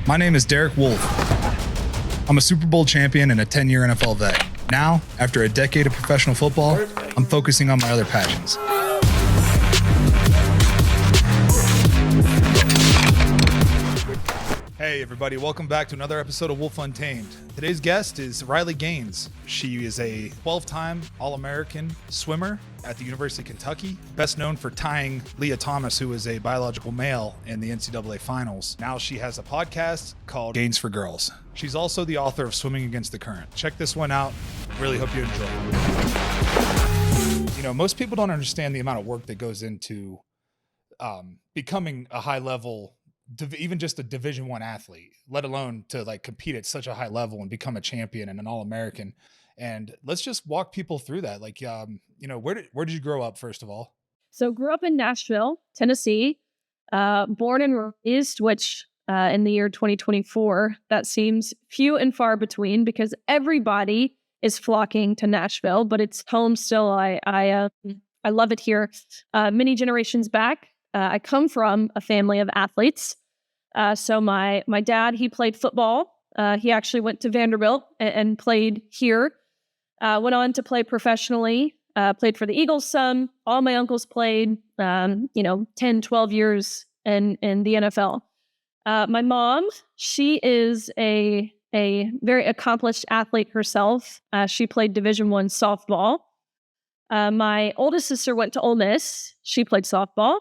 My name is Derek Wolfe. I'm a Super Bowl champion and a 10-year NFL vet. Now, after a decade of professional football, I'm focusing on my other passions. Hey everybody, welcome back to another episode of Wolfe Untamed. Today's guest is Riley Gaines. She is a 12-time All-American swimmer at the University of Kentucky, best known for tying Leah Thomas, who is a biological male, in the NCAA finals. Now she has a podcast called Gaines for Girls. She's also the author of Swimming Against the Current. Check this one out. Really hope you enjoy it. You know, most people don't understand the amount of work that goes into becoming a high-level, even just a Division I athlete, let alone to like compete at such a high level and become a champion and an All-American. And let's just walk people through that. Like, you know, where did you grow up, first of all? So grew up in Nashville, Tennessee, born and raised, which in the year 2024, that seems few and far between because everybody is flocking to Nashville, but it's home still. I love it here. Many generations back, I come from a family of athletes. So my dad, he played football. He actually went to Vanderbilt and played here. Went on to play professionally, played for the Eagles some. All my uncles played, 10, 12 years in the NFL. My mom, she is a very accomplished athlete herself. She played Division I softball. My oldest sister went to Ole Miss. She played softball.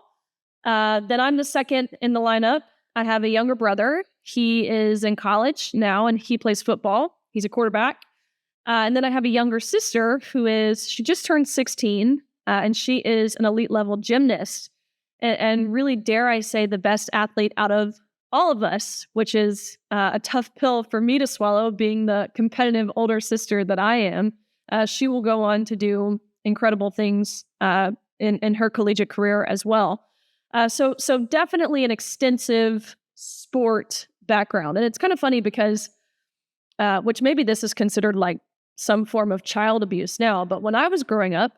Then I'm the second in the lineup. I have a younger brother. He is in college now, and he plays football. He's a quarterback. And then I have a younger sister she just turned 16, and she is an elite level gymnast. And really, dare I say, the best athlete out of all of us, which is a tough pill for me to swallow, being the competitive older sister that I am. She will go on to do incredible things in her collegiate career as well. So definitely an extensive sport background. And it's kind of funny because, which maybe this is considered like some form of child abuse now, but when I was growing up,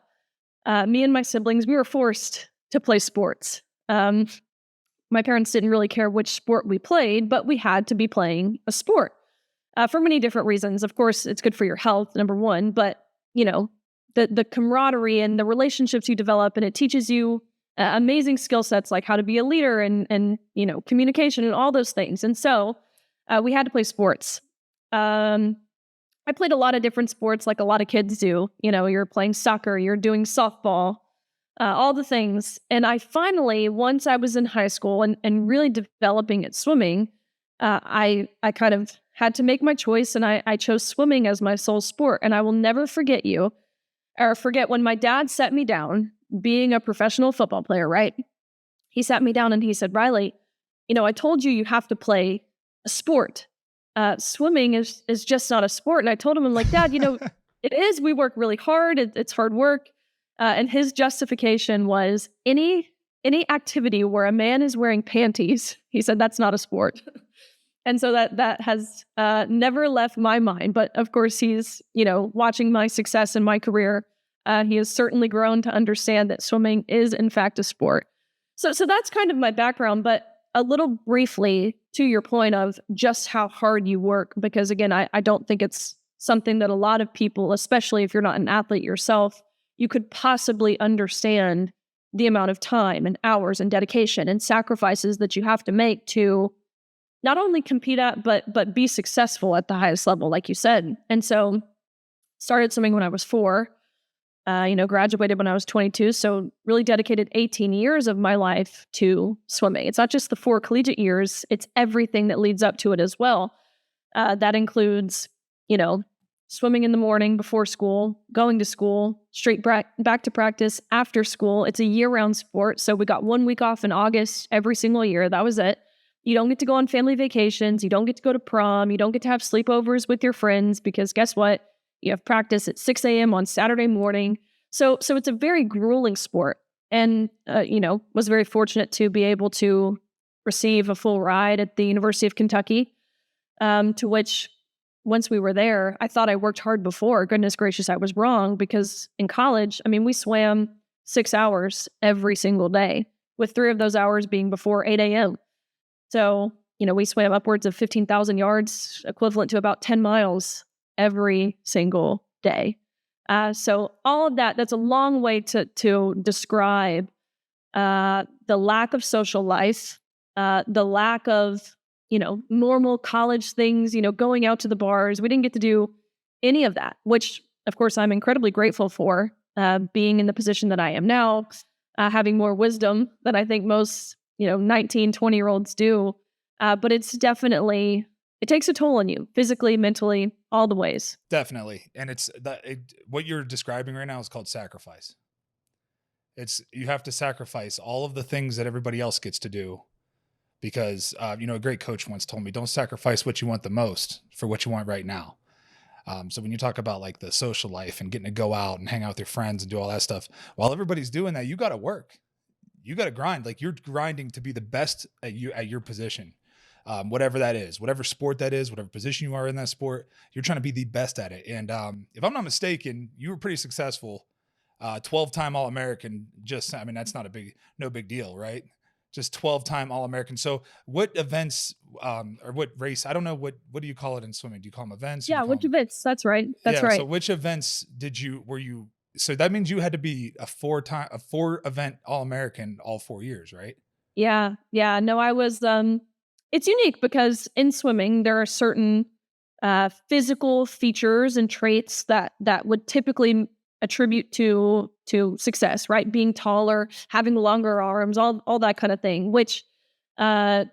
me and my siblings, we were forced to play sports. My parents didn't really care which sport we played, but we had to be playing a sport for many different reasons. Of course, it's good for your health, number one, but the camaraderie and the relationships you develop, and it teaches you amazing skill sets like how to be a leader and communication and all those things. And so we had to play sports. I played a lot of different sports like a lot of kids do. You're playing soccer, you're doing softball, all the things. And I finally, once I was in high school and really developing at swimming, I kind of had to make my choice, and I chose swimming as my sole sport. And I will never forget when my dad sat me down, being a professional football player, right? He sat me down and he said, "Riley, I told you have to play a sport. Swimming is just not a sport." And I told him, I'm like, "Dad, it is. We work really hard. It's hard work." And his justification was any activity where a man is wearing panties, he said, that's not a sport. And so that has never left my mind. But of course, he's, watching my success in my career. He has certainly grown to understand that swimming is, in fact, a sport. So that's kind of my background. But a little briefly to your point of just how hard you work, because again, I don't think it's something that a lot of people, especially if you're not an athlete yourself, you could possibly understand the amount of time and hours and dedication and sacrifices that you have to make to not only compete at, but be successful at the highest level, like you said. And so started swimming when I was 4, graduated when I was 22. So really dedicated 18 years of my life to swimming. It's not just the 4 collegiate years, it's everything that leads up to it as well. That includes, swimming in the morning before school, going to school, straight back to practice after school. It's a year-round sport. So we got 1 week off in August every single year. That was it. You don't get to go on family vacations. You don't get to go to prom. You don't get to have sleepovers with your friends because guess what? You have practice at 6 a.m. on Saturday morning. So it's a very grueling sport. And, was very fortunate to be able to receive a full ride at the University of Kentucky, to which once we were there, I thought I worked hard before. Goodness gracious, I was wrong because in college, we swam 6 hours every single day, with 3 of those hours being before 8 a.m. So we swam upwards of 15,000 yards, equivalent to about 10 miles every single day. So all of that's a long way to describe the lack of social life, the lack of, normal college things, going out to the bars. We didn't get to do any of that, which of course I'm incredibly grateful for, being in the position that I am now, having more wisdom than I think most, 19, 20-year-olds do. But it's definitely, it takes a toll on you physically, mentally, all the ways. Definitely. And what you're describing right now is called sacrifice. You have to sacrifice all of the things that everybody else gets to do because, a great coach once told me, don't sacrifice what you want the most for what you want right now. So when you talk about like the social life and getting to go out and hang out with your friends and do all that stuff, while everybody's doing that, you got to work, you got to grind. Like you're grinding to be the best at your position. Whatever that is, whatever sport that is, whatever position you are in that sport, you're trying to be the best at it. And if I'm not mistaken, you were pretty successful, 12-time All-American. That's not no big deal, right? Just 12-time All-American. So what events or what race, I don't know, what do you call it in swimming? Do you call them events? Yeah, which events? That's right. That's right. So which events were you, so that means you had to be a 4-event All-American all 4 years, right? Yeah. No, I was, it's unique because in swimming, there are certain physical features and traits that would typically attribute to success, right? Being taller, having longer arms, all that kind of thing, which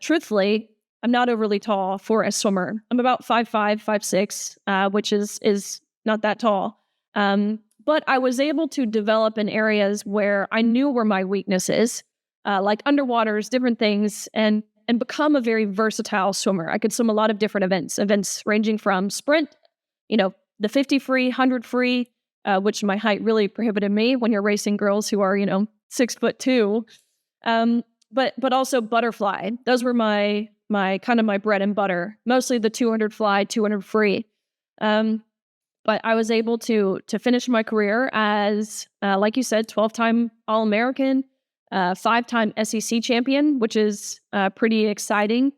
truthfully, I'm not overly tall for a swimmer. I'm about 5'5", 5'6", which is not that tall. But I was able to develop in areas where I knew were my weaknesses, like underwaters, different things, and become a very versatile swimmer. I could swim a lot of different events ranging from sprint, the 50 free, 100 free, which my height really prohibited me when you're racing girls who are, 6'2". But also butterfly. Those were my kind of my bread and butter, mostly the 200 fly, 200 free. But I was able to finish my career as, like you said, 12-time All-American, 5-time SEC champion, which is pretty exciting.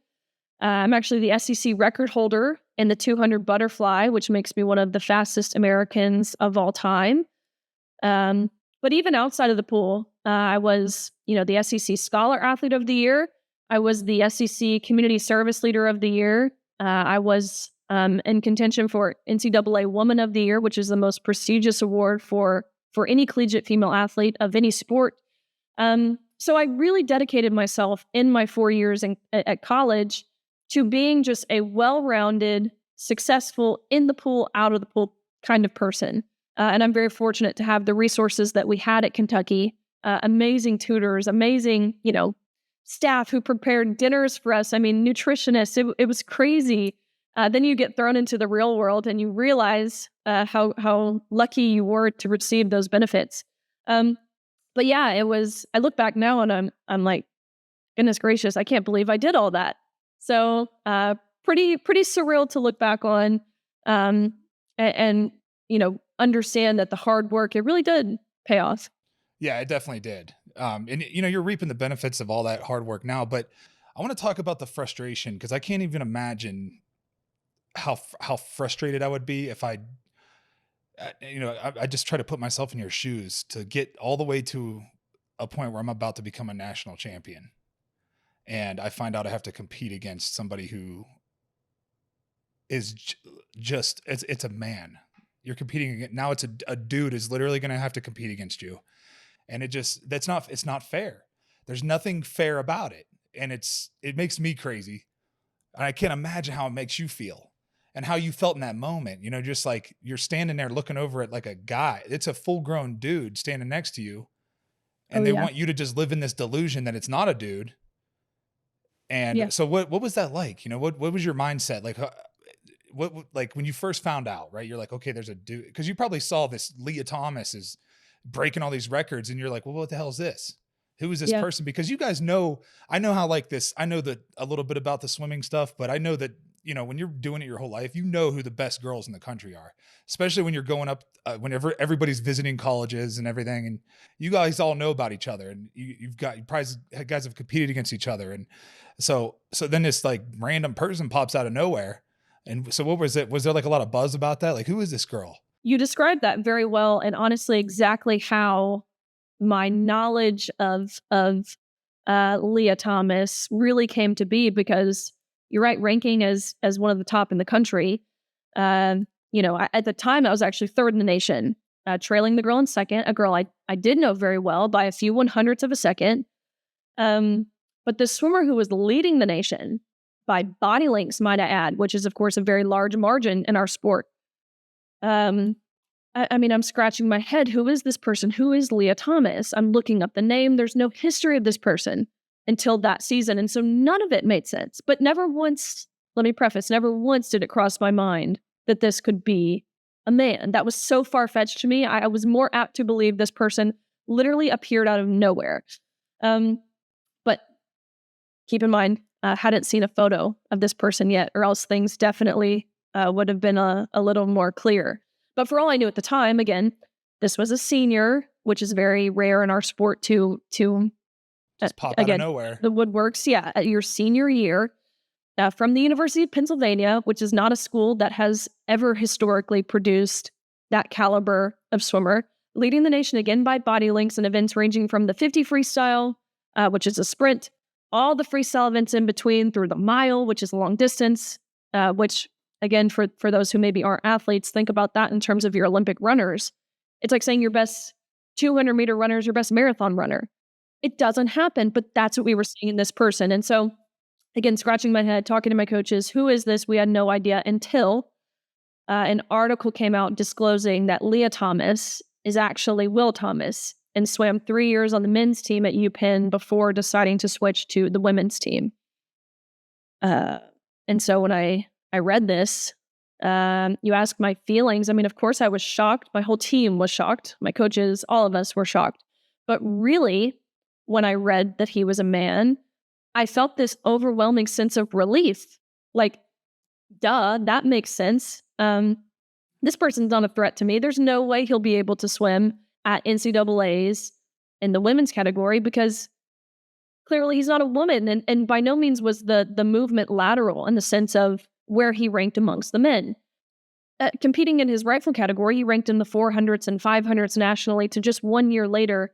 I'm actually the SEC record holder in the 200 butterfly, which makes me one of the fastest Americans of all time. But even outside of the pool, I was, the SEC Scholar Athlete of the Year. I was the SEC Community Service Leader of the Year. I was in contention for NCAA Woman of the Year, which is the most prestigious award for any collegiate female athlete of any sport. So I really dedicated myself in my 4 years at college to being just a well-rounded, successful, in the pool, out of the pool kind of person. And I'm very fortunate to have the resources that we had at Kentucky, amazing tutors, amazing, staff who prepared dinners for us. I mean, nutritionists, it was crazy. Then you get thrown into the real world and you realize how lucky you were to receive those benefits. But yeah, I look back now and I'm like, goodness gracious, I can't believe I did all that. So pretty surreal to look back on and understand that the hard work, it really did pay off. Yeah, it definitely did. And you're reaping the benefits of all that hard work now, but I want to talk about the frustration because I can't even imagine how frustrated I would be if I just try to put myself in your shoes to get all the way to a point where I'm about to become a national champion. And I find out I have to compete against somebody who is just, it's a man. You're competing against, now it's a dude is literally going to have to compete against you. And it's not fair. There's nothing fair about it. And it makes me crazy. And I can't imagine how it makes you feel and how you felt in that moment. Just like you're standing there looking over it like a guy. It's a full grown dude standing next to you. And they want you to just live in this delusion that it's not a dude. And so what was that like? What was your mindset? Like when you first found out, right? You're like, okay, there's a dude, because you probably saw this Leah Thomas is breaking all these records and you're like, well, what the hell is this? Who is this person? Because you guys know, I know how like this, I know that a little bit about the swimming stuff, but I know that when you're doing it your whole life, who the best girls in the country are, especially when you're going up, whenever everybody's visiting colleges and everything, and you guys all know about each other, and you guys have competed against each other. And so then this like random person pops out of nowhere. And so what was it? Was there like a lot of buzz about that? Like, who is this girl? You described that very well, and honestly, exactly how my knowledge of Leah Thomas really came to be, because you're right, ranking as one of the top in the country. At the time, I was actually third in the nation, trailing the girl in second, a girl I did know very well by a few 100ths of a second. But the swimmer who was leading the nation by body lengths, might I add, which is, of course, a very large margin in our sport. I'm scratching my head. Who is this person? Who is Leah Thomas? I'm looking up the name. There's no history of this person until that season. And so none of it made sense. But never once, let me preface, never once did it cross my mind that this could be a man. That was so far-fetched to me. I was more apt to believe this person literally appeared out of nowhere. But keep in mind, I hadn't seen a photo of this person yet, or else things definitely would have been a little more clear. But for all I knew at the time, again, this was a senior, which is very rare in our sport to just pop out of nowhere. The woodworks, yeah, at your senior year, from the University of Pennsylvania, which is not a school that has ever historically produced that caliber of swimmer, leading the nation again by body lengths in events ranging from the 50 freestyle, which is a sprint, all the freestyle events in between, through the mile, which is a long distance, which, again, for those who maybe aren't athletes, think about that in terms of your Olympic runners. It's like saying your best 200-meter runner is your best marathon runner. It doesn't happen, but that's what we were seeing in this person. And so, again, scratching my head, talking to my coaches, who is this? We had no idea until an article came out disclosing that Leah Thomas is actually Will Thomas and swam 3 years on the men's team at UPenn before deciding to switch to the women's team. And so when I read this, you ask my feelings. I mean, of course I was shocked. My whole team was shocked. My coaches, all of us were shocked. But really, when I read that he was a man, I felt this overwhelming sense of relief. Like, duh, that makes sense. This person's not a threat to me. There's no way he'll be able to swim at NCAAs in the women's category, because clearly he's not a woman. And by no means was the movement lateral in the sense of where he ranked amongst the men. Competing in his rifle category, he ranked in the 400s and 500s nationally, to just 1 year later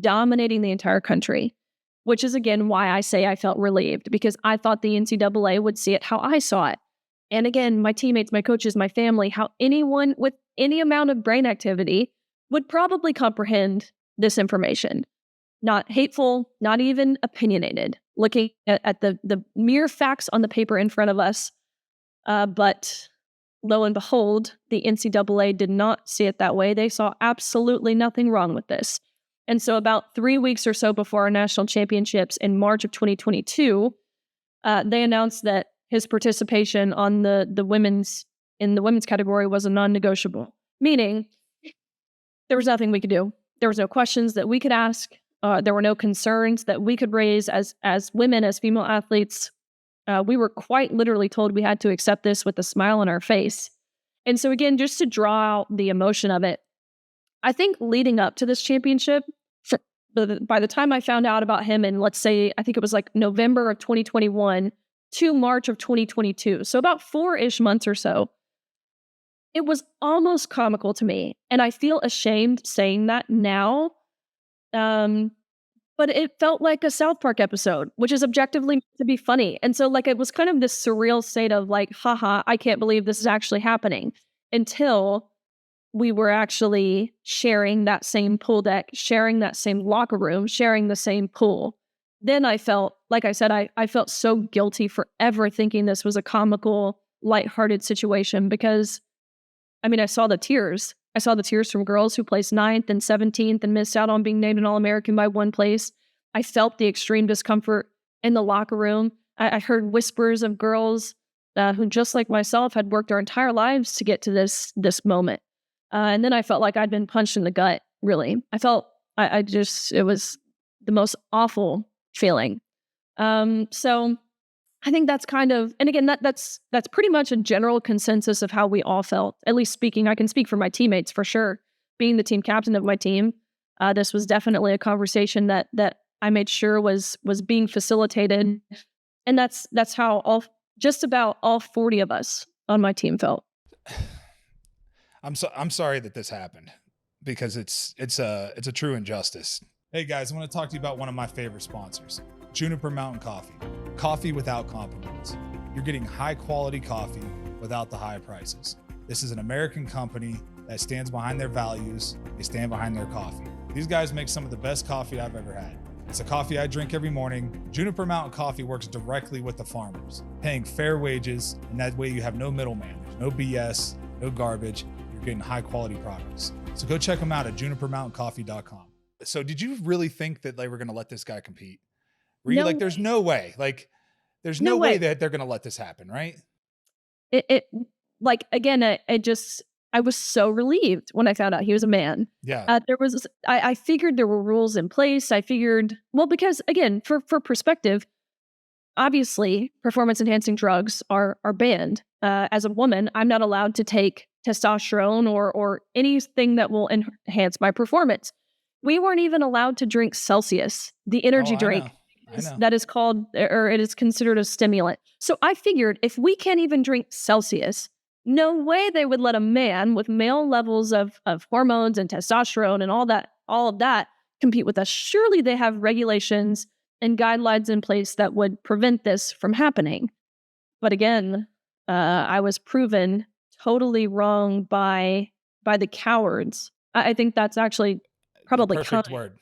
dominating the entire country, which is, again, why I say I felt relieved, because I thought the NCAA would see it how I saw it. And again, my teammates, my coaches, my family, how anyone with any amount of brain activity would probably comprehend this information. Not hateful, not even opinionated, looking at the mere facts on the paper in front of us. But lo and behold, the NCAA did not see it that way. They saw absolutely nothing wrong with this. And so about 3 weeks or so before our national championships in March of 2022, they announced that his participation on the women's category was a non-negotiable, meaning there was nothing we could do. There was no questions that we could ask. There were no concerns that we could raise as women, as female athletes. We were quite literally told we had to accept this with a smile on our face. And so, again, just to draw out the emotion of it, I think leading up to this championship, by the time I found out about him in, let's say, I think it was like November of 2021 to March of 2022, so about 4-ish months or so, it was almost comical to me. And I feel ashamed saying that now. But it felt like a South Park episode, which is objectively meant to be funny. And so, like, it was kind of this surreal state of like, haha, I can't believe this is actually happening, until we were actually sharing that same pool deck, sharing that same locker room, sharing the same pool. Then I felt, like I said, I felt so guilty for ever thinking this was a comical, lighthearted situation, because, I mean, I saw the tears. I saw the tears from girls who placed 9th and 17th and missed out on being named an All-American by one place. I felt the extreme discomfort in the locker room. I heard whispers of girls who, just like myself, had worked our entire lives to get to this moment. And then I felt like I'd been punched in the gut, really. I felt, it was the most awful feeling. So I think that's kind of, and again, that's pretty much a general consensus of how we all felt. At least speaking, I can speak for my teammates for sure. Being the team captain of my team, this was definitely a conversation that I made sure was being facilitated, and that's how just about all 40 of us on my team felt. I'm sorry that this happened, because it's a true injustice. Hey guys, I want to talk to you about one of my favorite sponsors, Juniper Mountain Coffee. Coffee without compromise. You're getting high quality coffee without the high prices. This is an American company that stands behind their values. They stand behind their coffee. These guys make some of the best coffee I've ever had. It's a coffee I drink every morning. Juniper Mountain Coffee works directly with the farmers, paying fair wages, and that way you have no middleman. There's no BS, no garbage. You're getting high quality products. So go check them out at junipermountaincoffee.com. So did you really think that they were going to let this guy compete? Were you like, there's no way, like, there's no way that they're going to let this happen, right? It like, again, I was so relieved when I found out he was a man. Yeah. I figured there were rules in place. I figured, well, because again, for perspective, obviously performance enhancing drugs are banned. As a woman, I'm not allowed to take testosterone or anything that will enhance my performance. We weren't even allowed to drink Celsius, the energy drink. That is called, or it is considered a stimulant. So I figured if we can't even drink Celsius, no way they would let a man with male levels of hormones and testosterone and all of that compete with us. Surely they have regulations and guidelines in place that would prevent this from happening. But again, I was proven totally wrong by the cowards. I think that's actually probably perfect kind. Word.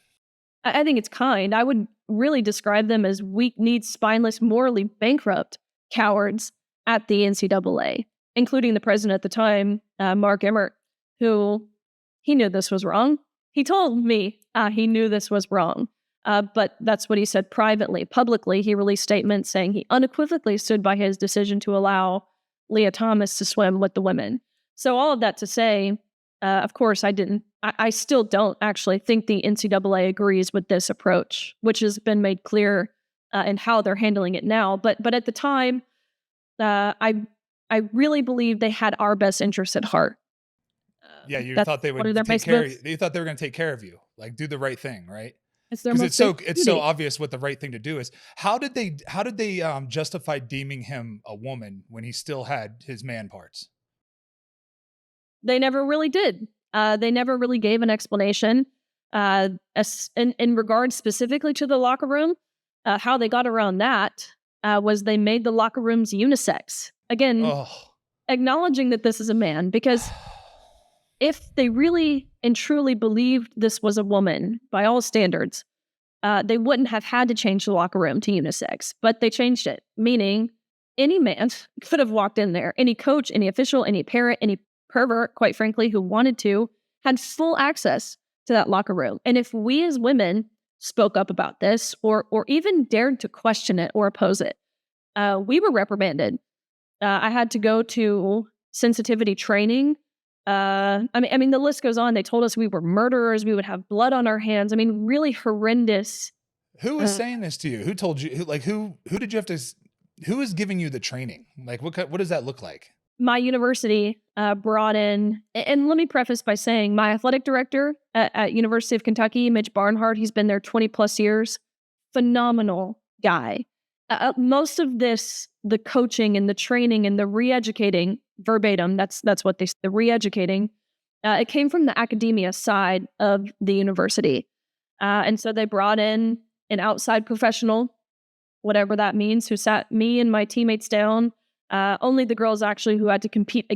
I think it's kind. I would really describe them as weak-kneed, spineless, morally bankrupt cowards at the NCAA, including the president at the time, Mark Emmert, who he knew this was wrong. He told me he knew this was wrong, but that's what he said privately. Publicly, he released statements saying he unequivocally stood by his decision to allow Leah Thomas to swim with the women. So all of that to say, of course, I still don't actually think the NCAA agrees with this approach, which has been made clear in how they're handling it now. But at the time, I really believe they had our best interests at heart. Yeah, you thought they would take care. You thought they were going to take care of you, like do the right thing, right? Because it's so obvious what the right thing to do is. How did they justify deeming him a woman when he still had his man parts? They never really did. They never really gave an explanation. In regards specifically to the locker room, how they got around that was they made the locker rooms unisex. Again, acknowledging that this is a man, because if they really and truly believed this was a woman by all standards, they wouldn't have had to change the locker room to unisex, but they changed it, meaning any man could have walked in there. Any coach, any official, any parent, any pervert, quite frankly, who wanted to, had full access to that locker room. And if we as women spoke up about this or even dared to question it or oppose it, we were reprimanded. I had to go to sensitivity training. I mean, the list goes on. They told us we were murderers. We would have blood on our hands. I mean, really horrendous. Who was saying this to you? Who told you? Who did you have to? Who is giving you the training? Like, what does that look like? My university brought in, and let me preface by saying my athletic director at University of Kentucky, Mitch Barnhart, he's been there 20 plus years. Phenomenal guy. Most of this, the coaching and the training and the re-educating, verbatim, that's what the re-educating, it came from the academia side of the university. And so they brought in an outside professional, whatever that means, who sat me and my teammates down. Only the girls actually who had to compete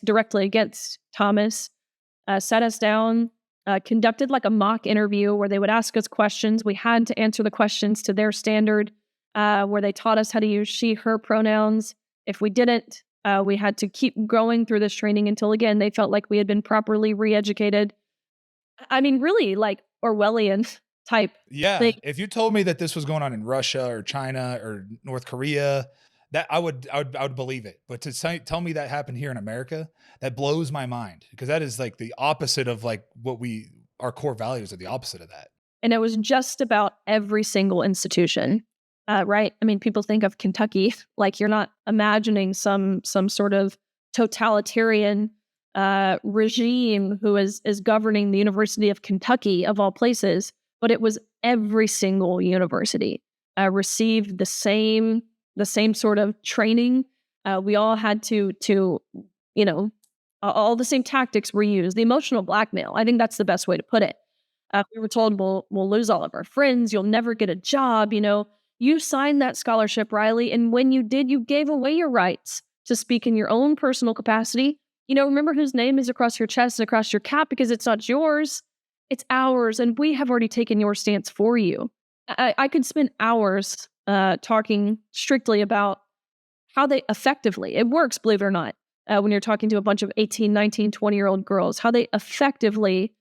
directly against Thomas, sat us down, conducted like a mock interview where they would ask us questions. We had to answer the questions to their standard, where they taught us how to use she, her pronouns. If we didn't, we had to keep going through this training until, again, they felt like we had been properly re-educated. I mean, really like Orwellian type. Yeah. If you told me that this was going on in Russia or China or North Korea, that I would believe it. But to tell me that happened here in America, that blows my mind, because that is like the opposite of like our core values are the opposite of that. And it was just about every single institution. right? I mean, people think of Kentucky like you're not imagining some sort of totalitarian regime who is governing the University of Kentucky of all places, but it was every single university received the same sort of training. We all had to you know, all the same tactics were used. The emotional blackmail, I think that's the best way to put it. We were told we'll lose all of our friends. You'll never get a job. You know, you signed that scholarship, Riley, and when you did, you gave away your rights to speak in your own personal capacity. You know, remember whose name is across your chest and across your cap, because it's not yours, it's ours, and we have already taken your stance for you. I could spend hours talking strictly about how they effectively, it works, believe it or not, when you're talking to a bunch of 18, 19, 20-year-old girls, how they effectively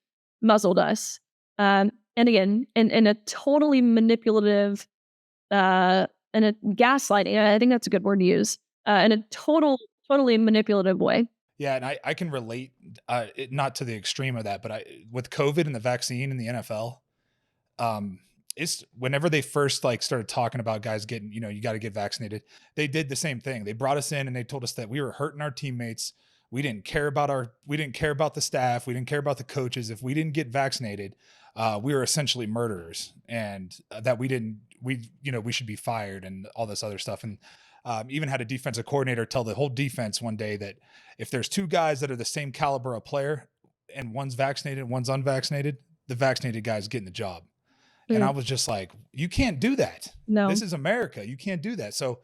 muzzled us. And again, in a totally manipulative, and a gaslighting, I think that's a good word to use, in a totally manipulative way. Yeah, and I can relate, not to the extreme of that, but with COVID and the vaccine in the NFL, it's whenever they first like started talking about guys getting, you got to get vaccinated, they did the same thing. They brought us in and they told us that we were hurting our teammates. We didn't care about the staff. We didn't care about the coaches. If we didn't get vaccinated, we were essentially murderers, and that we should be fired and all this other stuff. And even had a defensive coordinator tell the whole defense one day that if there's two guys that are the same caliber of player and one's vaccinated and one's unvaccinated, the vaccinated guy's getting the job. And I was just like, you can't do that. No, this is America. You can't do that. So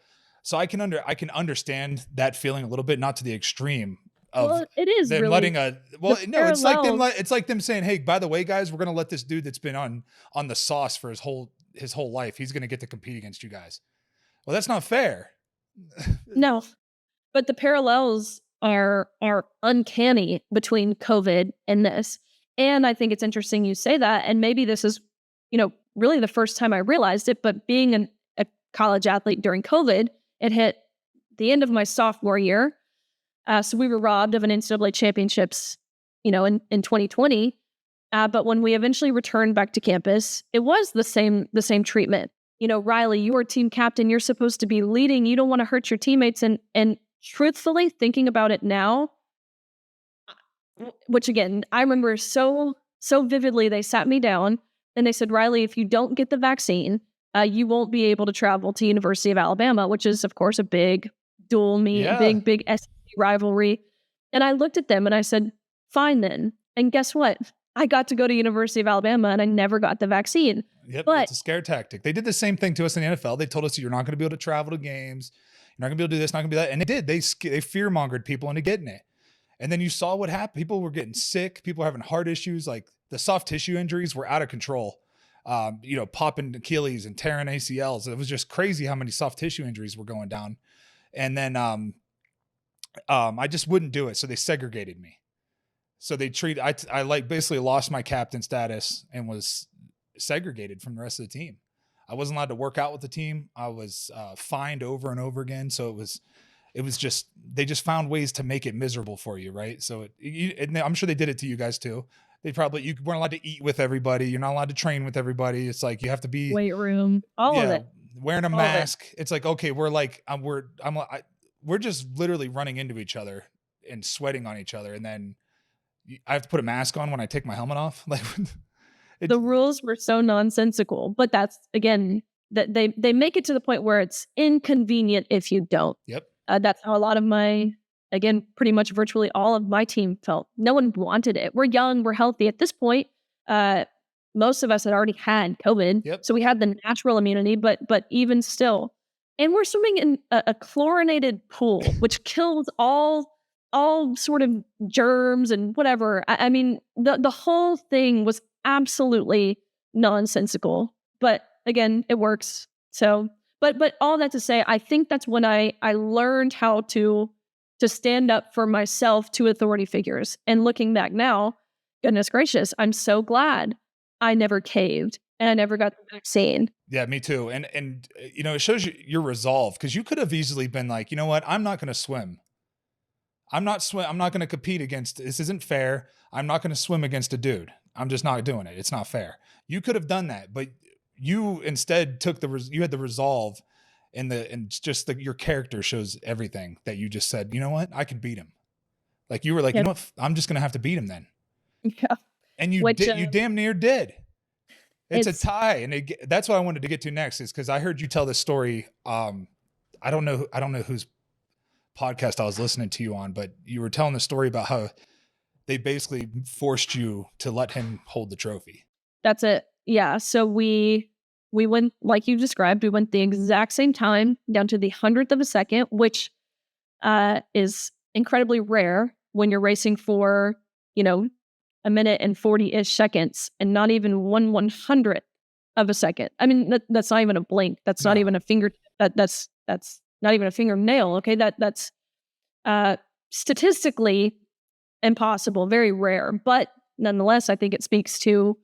I can understand that feeling a little bit, not to the extreme of well, it is them really letting it's like them saying, hey, by the way, guys, we're going to let this dude that's been on the sauce for his whole life, he's going to get to compete against you guys. Well, that's not fair. No, but the parallels are uncanny between COVID and this. And I think it's interesting you say that. And maybe this is, really the first time I realized it, but being a college athlete during COVID, it hit the end of my sophomore year. So we were robbed of an NCAA championships, in 2020. But when we eventually returned back to campus, it was the same treatment. Riley, you are team captain. You're supposed to be leading. You don't want to hurt your teammates. And truthfully, thinking about it now, which again, I remember so vividly, they sat me down and they said, Riley, if you don't get the vaccine, you won't be able to travel to University of Alabama, which is, of course, a big dual meet, big SEC rivalry. And I looked at them and I said, fine then. And guess what? I got to go to University of Alabama and I never got the vaccine. Yep, but it's a scare tactic. They did the same thing to us in the NFL. They told us you're not going to be able to travel to games. You're not going to be able to do this, not going to be that. And they did. They fear-mongered people into getting it. And then you saw what happened. People were getting sick. People were having heart issues. Like the soft tissue injuries were out of control. Popping Achilles and tearing ACLs. It was just crazy how many soft tissue injuries were going down. And then I just wouldn't do it. So they segregated me. So I like basically lost my captain status and was segregated from the rest of the team. I wasn't allowed to work out with the team. I was fined over and over again. So it was just, they just found ways to make it miserable for you. Right. So and I'm sure they did it to you guys too. You weren't allowed to eat with everybody. You're not allowed to train with everybody. It's like, you have to be weight room, all of it, wearing a mask. It's like, okay, we're just literally running into each other and sweating on each other. And then I have to put a mask on when I take my helmet off. Like the rules were so nonsensical, but that's again that they make it to the point where it's inconvenient if you don't. Yep. That's how a lot of pretty much virtually all of my team felt. No one wanted it. We're young, we're healthy at this point. Most of us had already had COVID, yep. So we had the natural immunity, but even still, and we're swimming in a chlorinated pool, which kills all sort of germs and whatever. I mean, the whole thing was absolutely nonsensical. But again, it works. So, but all that to say, I think that's when I learned how to stand up for myself to authority figures. And looking back now, goodness gracious, I'm so glad I never caved and I never got the vaccine. Yeah, me too. And it shows you your resolve, because you could have easily been like, you know what, I'm not going to swim. I'm not going to compete against, this isn't fair. I'm not going to swim against a dude. I'm just not doing it. It's not fair. You could have done that, but you instead took you had the resolve, and just your character shows everything that you just said. You know what? I can beat him. Like you were like, Yeah. you know what? I'm just gonna have to beat him then. Yeah. And you Which did. You damn near did. It's a it's tie, and that's what I wanted to get to next. Is because I heard you tell this story. I don't know whose podcast I was listening to you on, but you were telling the story about how they basically forced you to let him hold the trophy. that's it. Yeah. So we went like you described. We went the exact same time down to the 100th of a second, which is incredibly rare when you're racing for, a minute and 40-ish seconds and not even 1/100th of a second. I mean, that's not even a blink. That's not No. even a finger. That's not even a fingernail. Okay. That's statistically impossible, very rare. But nonetheless, I think it speaks to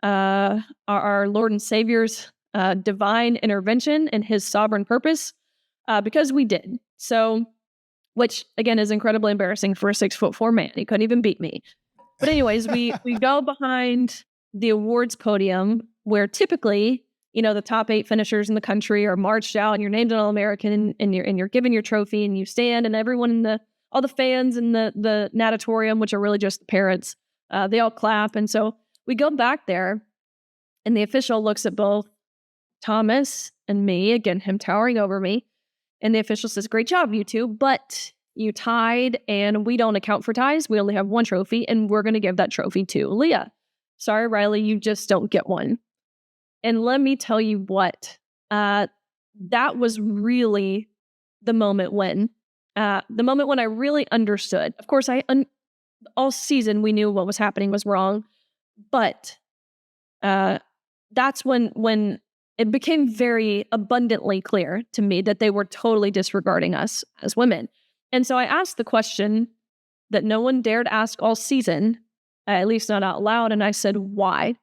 our Lord and Savior's divine intervention and his sovereign purpose, because we did. So, which again is incredibly embarrassing for a 6'4" man. He couldn't even beat me. But anyways, we go behind the awards podium where typically, the top 8 finishers in the country are marched out and you're named an All-American and you're given your trophy and you stand, and everyone all the fans in the natatorium, which are really just the parents, they all clap. And so we go back there and the official looks at both Thomas and me, again, him towering over me. And the official says, "Great job, you two, but you tied and we don't account for ties. We only have 1 trophy and we're going to give that trophy to Leah. Sorry, Riley, you just don't get one." And let me tell you what, that was really the moment when I really understood. Of course, all season we knew what was happening was wrong, but that's when it became very abundantly clear to me that they were totally disregarding us as women. And so I asked the question that no one dared ask all season, at least not out loud, and I said, why?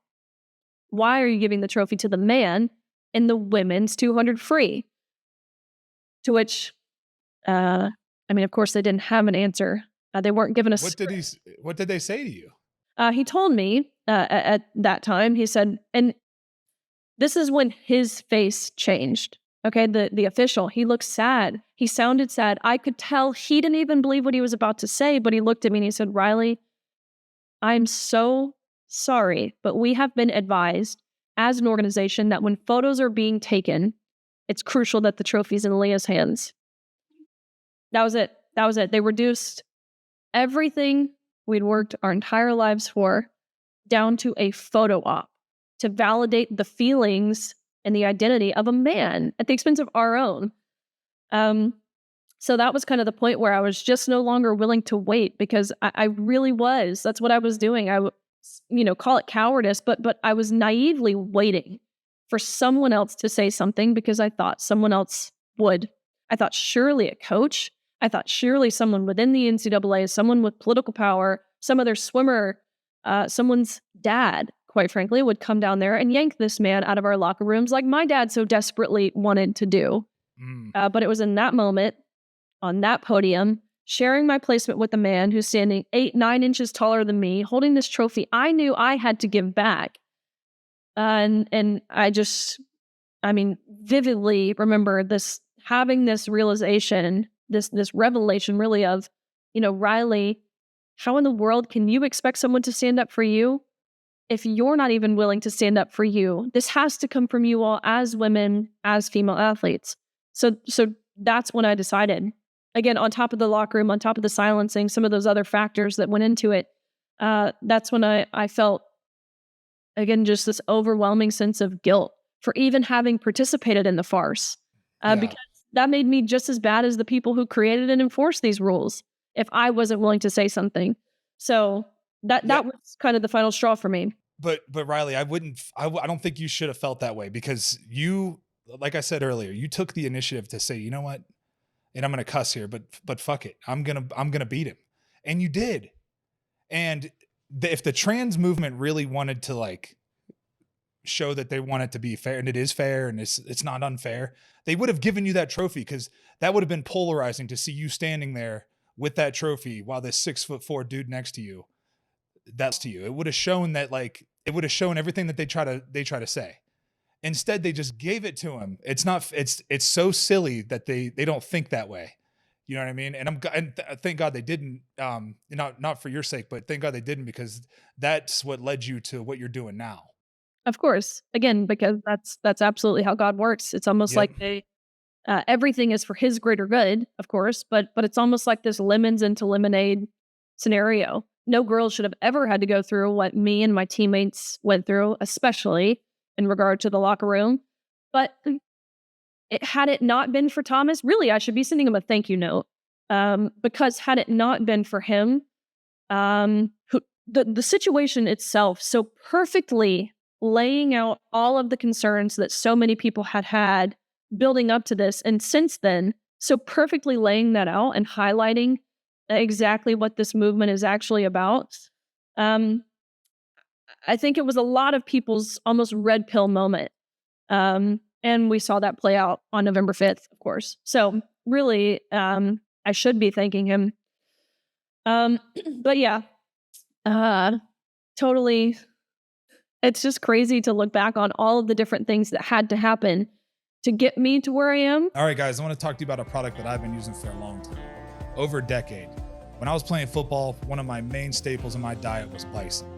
Why are you giving the trophy to the man and the women's 200 free? To which, of course, they didn't have an answer. They weren't given a script. What did they say to you? He told me at that time, he said, and this is when his face changed. Okay, the official, he looked sad. He sounded sad. I could tell he didn't even believe what he was about to say, but he looked at me and he said, "Riley, I'm so sorry, but we have been advised as an organization that when photos are being taken, it's crucial that the trophy's in Leah's hands." That was it. They reduced everything we'd worked our entire lives for down to a photo op to validate the feelings and the identity of a man at the expense of our own. So that was kind of the point where I was just no longer willing to wait, because I really was. That's what I was doing. I call it cowardice, but I was naively waiting for someone else to say something because I thought someone else would. I thought surely a coach. I thought surely someone within the NCAA, someone with political power, some other swimmer, someone's dad, quite frankly, would come down there and yank this man out of our locker rooms like my dad so desperately wanted to do. But it was in that moment, on that podium, sharing my placement with a man who's standing 8-9 inches taller than me, holding this trophy I knew I had to give back. And I just, vividly remember having this realization, this revelation really of, Riley, how in the world can you expect someone to stand up for you if you're not even willing to stand up for you? This has to come from you all as women, as female athletes. So that's when I decided, again, on top of the locker room, on top of the silencing, some of those other factors that went into it, that's when I felt, again, just this overwhelming sense of guilt for even having participated in the farce. Because that made me just as bad as the people who created and enforced these rules if I wasn't willing to say something. So that was kind of the final straw for me. But Riley, I don't think you should have felt that way, because you, like I said earlier, you took the initiative to say, you know what? And I'm going to cuss here, but fuck it. I'm going to beat him. And you did. And if the trans movement really wanted to show that they want it to be fair, and it is fair, and it's not unfair, they would have given you that trophy, because that would have been polarizing to see you standing there with that trophy while this 6'4" dude next to you, that's to you. It would have shown that it would have shown everything that they try to say. Instead, they just gave it to him. It's so silly that they don't think that way. You know what I mean? And thank God they didn't, not for your sake, but thank God they didn't, because that's what led you to what you're doing now. Of course. Again, because that's absolutely how God works. It's almost Yep. like everything is for his greater good, of course, but it's almost like this lemons into lemonade scenario. No girl should have ever had to go through what me and my teammates went through, especially in regard to the locker room. But had it not been for Thomas, really, I should be sending him a thank you note. Because had it not been for him, the situation itself so perfectly laying out all of the concerns that so many people had building up to this, and since then, so perfectly laying that out and highlighting exactly what this movement is actually about. I think it was a lot of people's almost red pill moment. And we saw that play out on November 5th, of course. So really, I should be thanking him. But yeah, totally. It's just crazy to look back on all of the different things that had to happen to get me to where I am. All right, guys, I want to talk to you about a product that I've been using for a long time, over a decade. When I was playing football, one of my main staples in my diet was bison.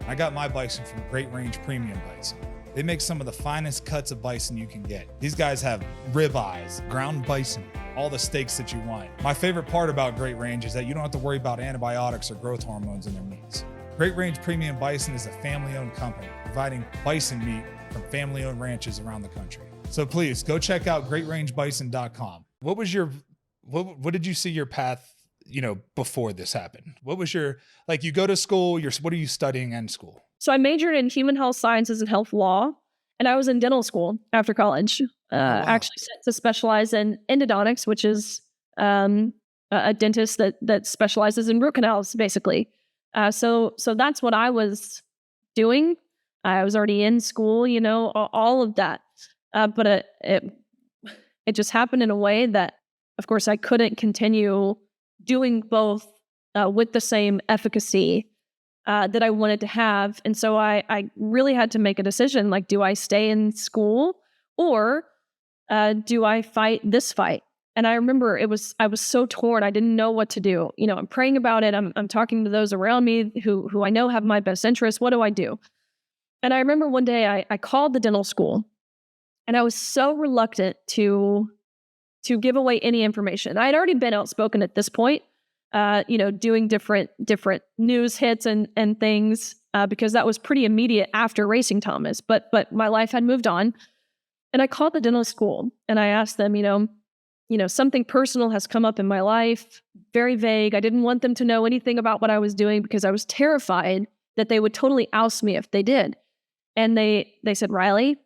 I got my bison from Great Range Premium Bison. They make some of the finest cuts of bison you can get. These guys have ribeyes, ground bison, all the steaks that you want. My favorite part about Great Range is that you don't have to worry about antibiotics or growth hormones in their meats. Great Range Premium Bison is a family-owned company providing bison meat from family-owned ranches around the country. So please go check out greatrangebison.com. What did you see your path, before this happened? What was your, you go to school, what are you studying in school? So I majored in human health sciences and health law, and I was in dental school after college. Wow. Actually set to specialize in endodontics, which is a dentist that specializes in root canals, basically. So that's what I was doing. I was already in school, all of that. But it just happened in a way that, of course, I couldn't continue doing both with the same efficacy that I wanted to have. And so I really had to make a decision, do I stay in school or do I fight this fight? And I remember I was so torn. I didn't know what to do. I'm praying about it. I'm talking to those around me who I know have my best interests. What do I do? And I remember one day I called the dental school, and I was so reluctant to give away any information. I had already been outspoken at this point, doing different news hits and things, because that was pretty immediate after racing Thomas. But my life had moved on, and I called the dental school and I asked them, something personal has come up in my life, very vague. I didn't want them to know anything about what I was doing because I was terrified that they would totally oust me if they did. And they said, Riley,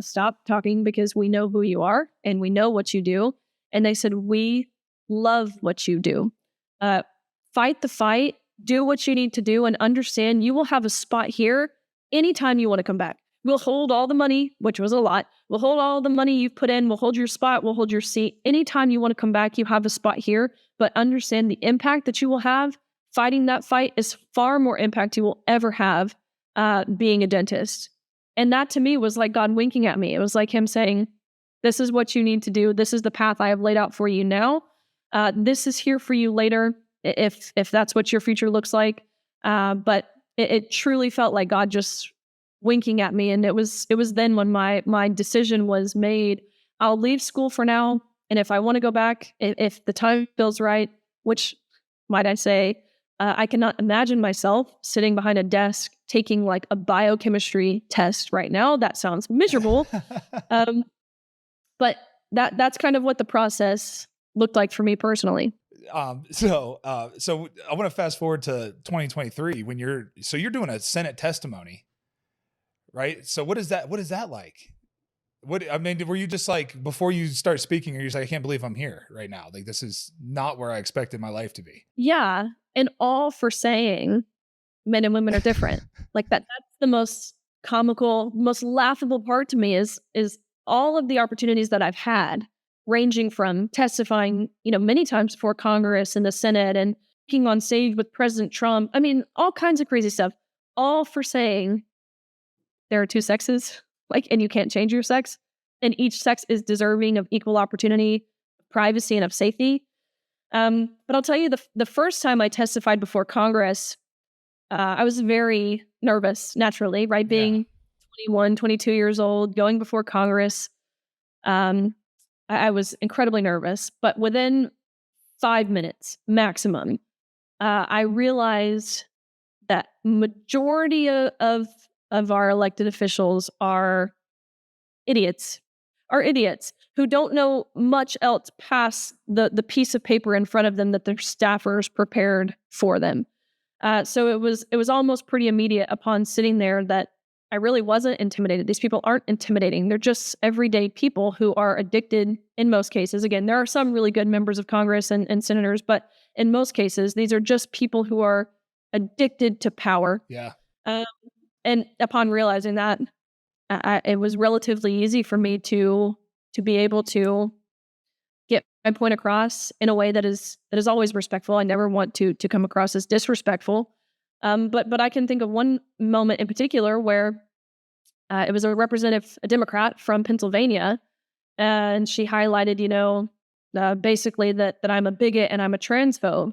stop talking, because we know who you are and we know what you do. And they said, we love what you do. Fight the fight, do what you need to do, and understand you will have a spot here anytime you want to come back. We'll hold all the money, which was a lot. We'll hold all the money you've put in. We'll hold your spot. We'll hold your seat. Anytime you want to come back, you have a spot here. But understand the impact that you will have. Fighting that fight is far more impact you will ever have being a dentist. And that to me was like God winking at me. It was like him saying, this is what you need to do. This is the path I have laid out for you now. This is here for you later, if that's what your future looks like. But it truly felt like God just winking at me. And it was then when my decision was made. I'll leave school for now. And if I want to go back, if the time feels right, which might I say, I cannot imagine myself sitting behind a desk taking a biochemistry test right now. That sounds miserable. But that's kind of what the process looked like for me personally. So I want to fast forward to 2023 when you're doing a Senate testimony, right? So what is that like? Were you just before you start speaking, you're just I can't believe I'm here right now. This is not where I expected my life to be. Yeah. And all for saying men and women are different. That's the most comical, most laughable part to me is all of the opportunities that I've had, ranging from testifying, many times before Congress and the Senate, and speaking on stage with President Trump. I mean, all kinds of crazy stuff, all for saying there are two sexes. and you can't change your sex, and each sex is deserving of equal opportunity, privacy, and of safety. But I'll tell you, the first time I testified before Congress, I was very nervous, naturally, right? Being 21, 22 years old, going before Congress. I was incredibly nervous, but within 5 minutes maximum, I realized that majority of our elected officials are idiots, who don't know much else past the piece of paper in front of them that their staffers prepared for them. So it was almost pretty immediate upon sitting there that I really wasn't intimidated. These people aren't intimidating. They're just everyday people who are addicted in most cases. Again, there are some really good members of Congress and senators, but in most cases, these are just people who are addicted to power. Yeah. And upon realizing that, it was relatively easy for me to be able to get my point across in a way that is always respectful. I never want to come across as disrespectful. But I can think of one moment in particular where it was a Democrat from Pennsylvania, and she highlighted, basically that I'm a bigot and I'm a transphobe.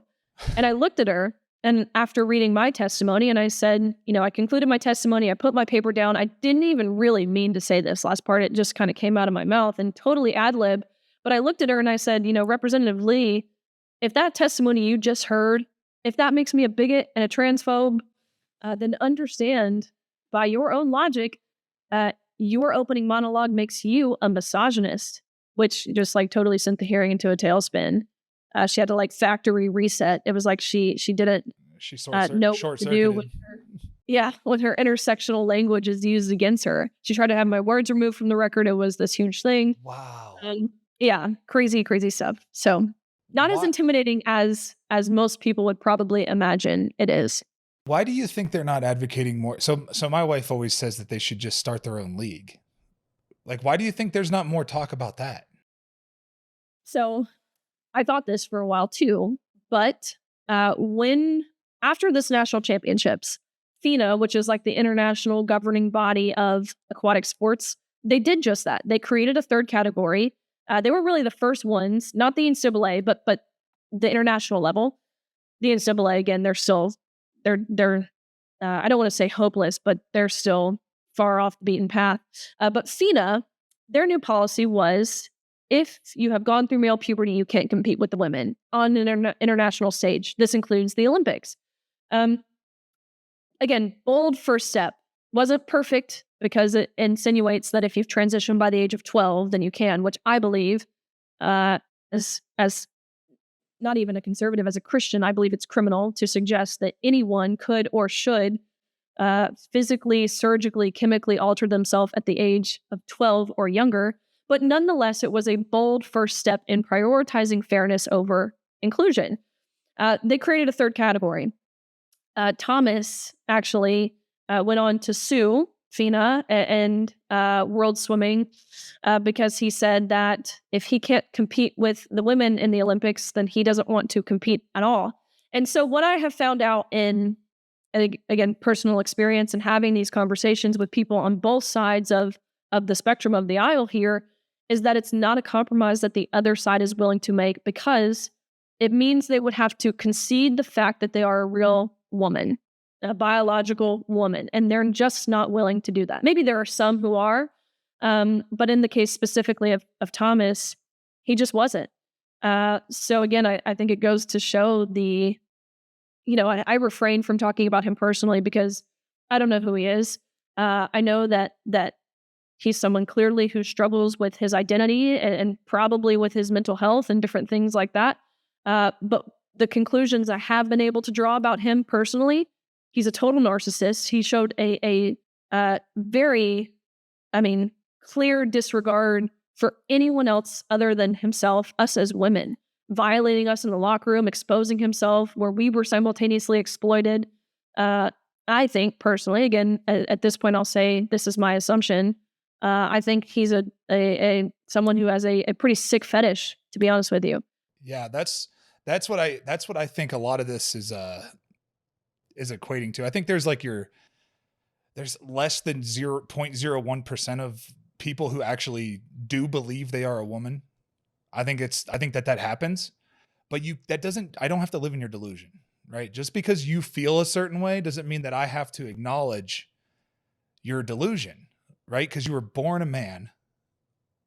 And I looked at her, and after reading my testimony, and I said, I concluded my testimony, I put my paper down. I didn't even really mean to say this last part. It just kind of came out of my mouth and totally ad lib. But I looked at her and I said, Representative Lee, if that testimony you just heard, if that makes me a bigot and a transphobe, then understand by your own logic, your opening monologue makes you a misogynist, which just totally sent the hearing into a tailspin. She had to factory reset. It was like she didn't know what to do with her. When her intersectional language is used against her. She tried to have my words removed from the record. It was this huge thing. Wow. Crazy, crazy stuff. So not as intimidating as most people would probably imagine it is. Why do you think they're not advocating more? So my wife always says that they should just start their own league. Why do you think there's not more talk about that? So I thought this for a while too, but after this national championships, FINA, which is the international governing body of aquatic sports, they did just that. They created a third category. They were really the first ones, not the NCAA, but the international level. The NCAA, again, they're I don't want to say hopeless, but they're still far off the beaten path. But FINA, their new policy was, if you have gone through male puberty, you can't compete with the women on an international stage. This includes the Olympics. Again, bold first step. Wasn't perfect because it insinuates that if you've transitioned by the age of 12, then you can, which I believe, as not even a conservative, as a Christian, I believe it's criminal to suggest that anyone could or should physically, surgically, chemically alter themselves at the age of 12 or younger. But nonetheless, it was a bold first step in prioritizing fairness over inclusion. They created a third category. Thomas actually went on to sue FINA and World Swimming because he said that if he can't compete with the women in the Olympics, then he doesn't want to compete at all. And so what I have found out in, again, personal experience and having these conversations with people on both sides of the spectrum of the aisle here is that it's not a compromise that the other side is willing to make, because it means they would have to concede the fact that they are a real woman, a biological woman, and they're just not willing to do that. Maybe there are some who are, but in the case specifically of Thomas, he just wasn't. So again, I think it goes to show I refrain from talking about him personally because I don't know who he is. I know that he's someone clearly who struggles with his identity and probably with his mental health and different things like that. But the conclusions I have been able to draw about him personally, he's a total narcissist. He showed a very, clear disregard for anyone else other than himself, us as women, violating us in the locker room, exposing himself where we were simultaneously exploited. I think personally, again, at this point, I'll say this is my assumption. I think he's a someone who has a pretty sick fetish, to be honest with you. Yeah, that's what I think a lot of this is equating to. I think there's there's less than 0.01% of people who actually do believe they are a woman. I think that happens, but I don't have to live in your delusion, right? Just because you feel a certain way doesn't mean that I have to acknowledge your delusion, right? Because you were born a man,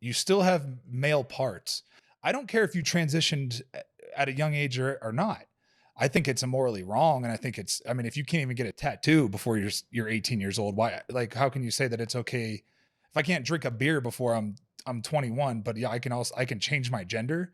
you still have male parts. I don't care if you transitioned at a young age or not. I think it's immorally wrong. And I think if you can't even get a tattoo before you're 18 years old, why, like, how can you say that it's okay? If I can't drink a beer before I'm 21, but yeah, I can change my gender.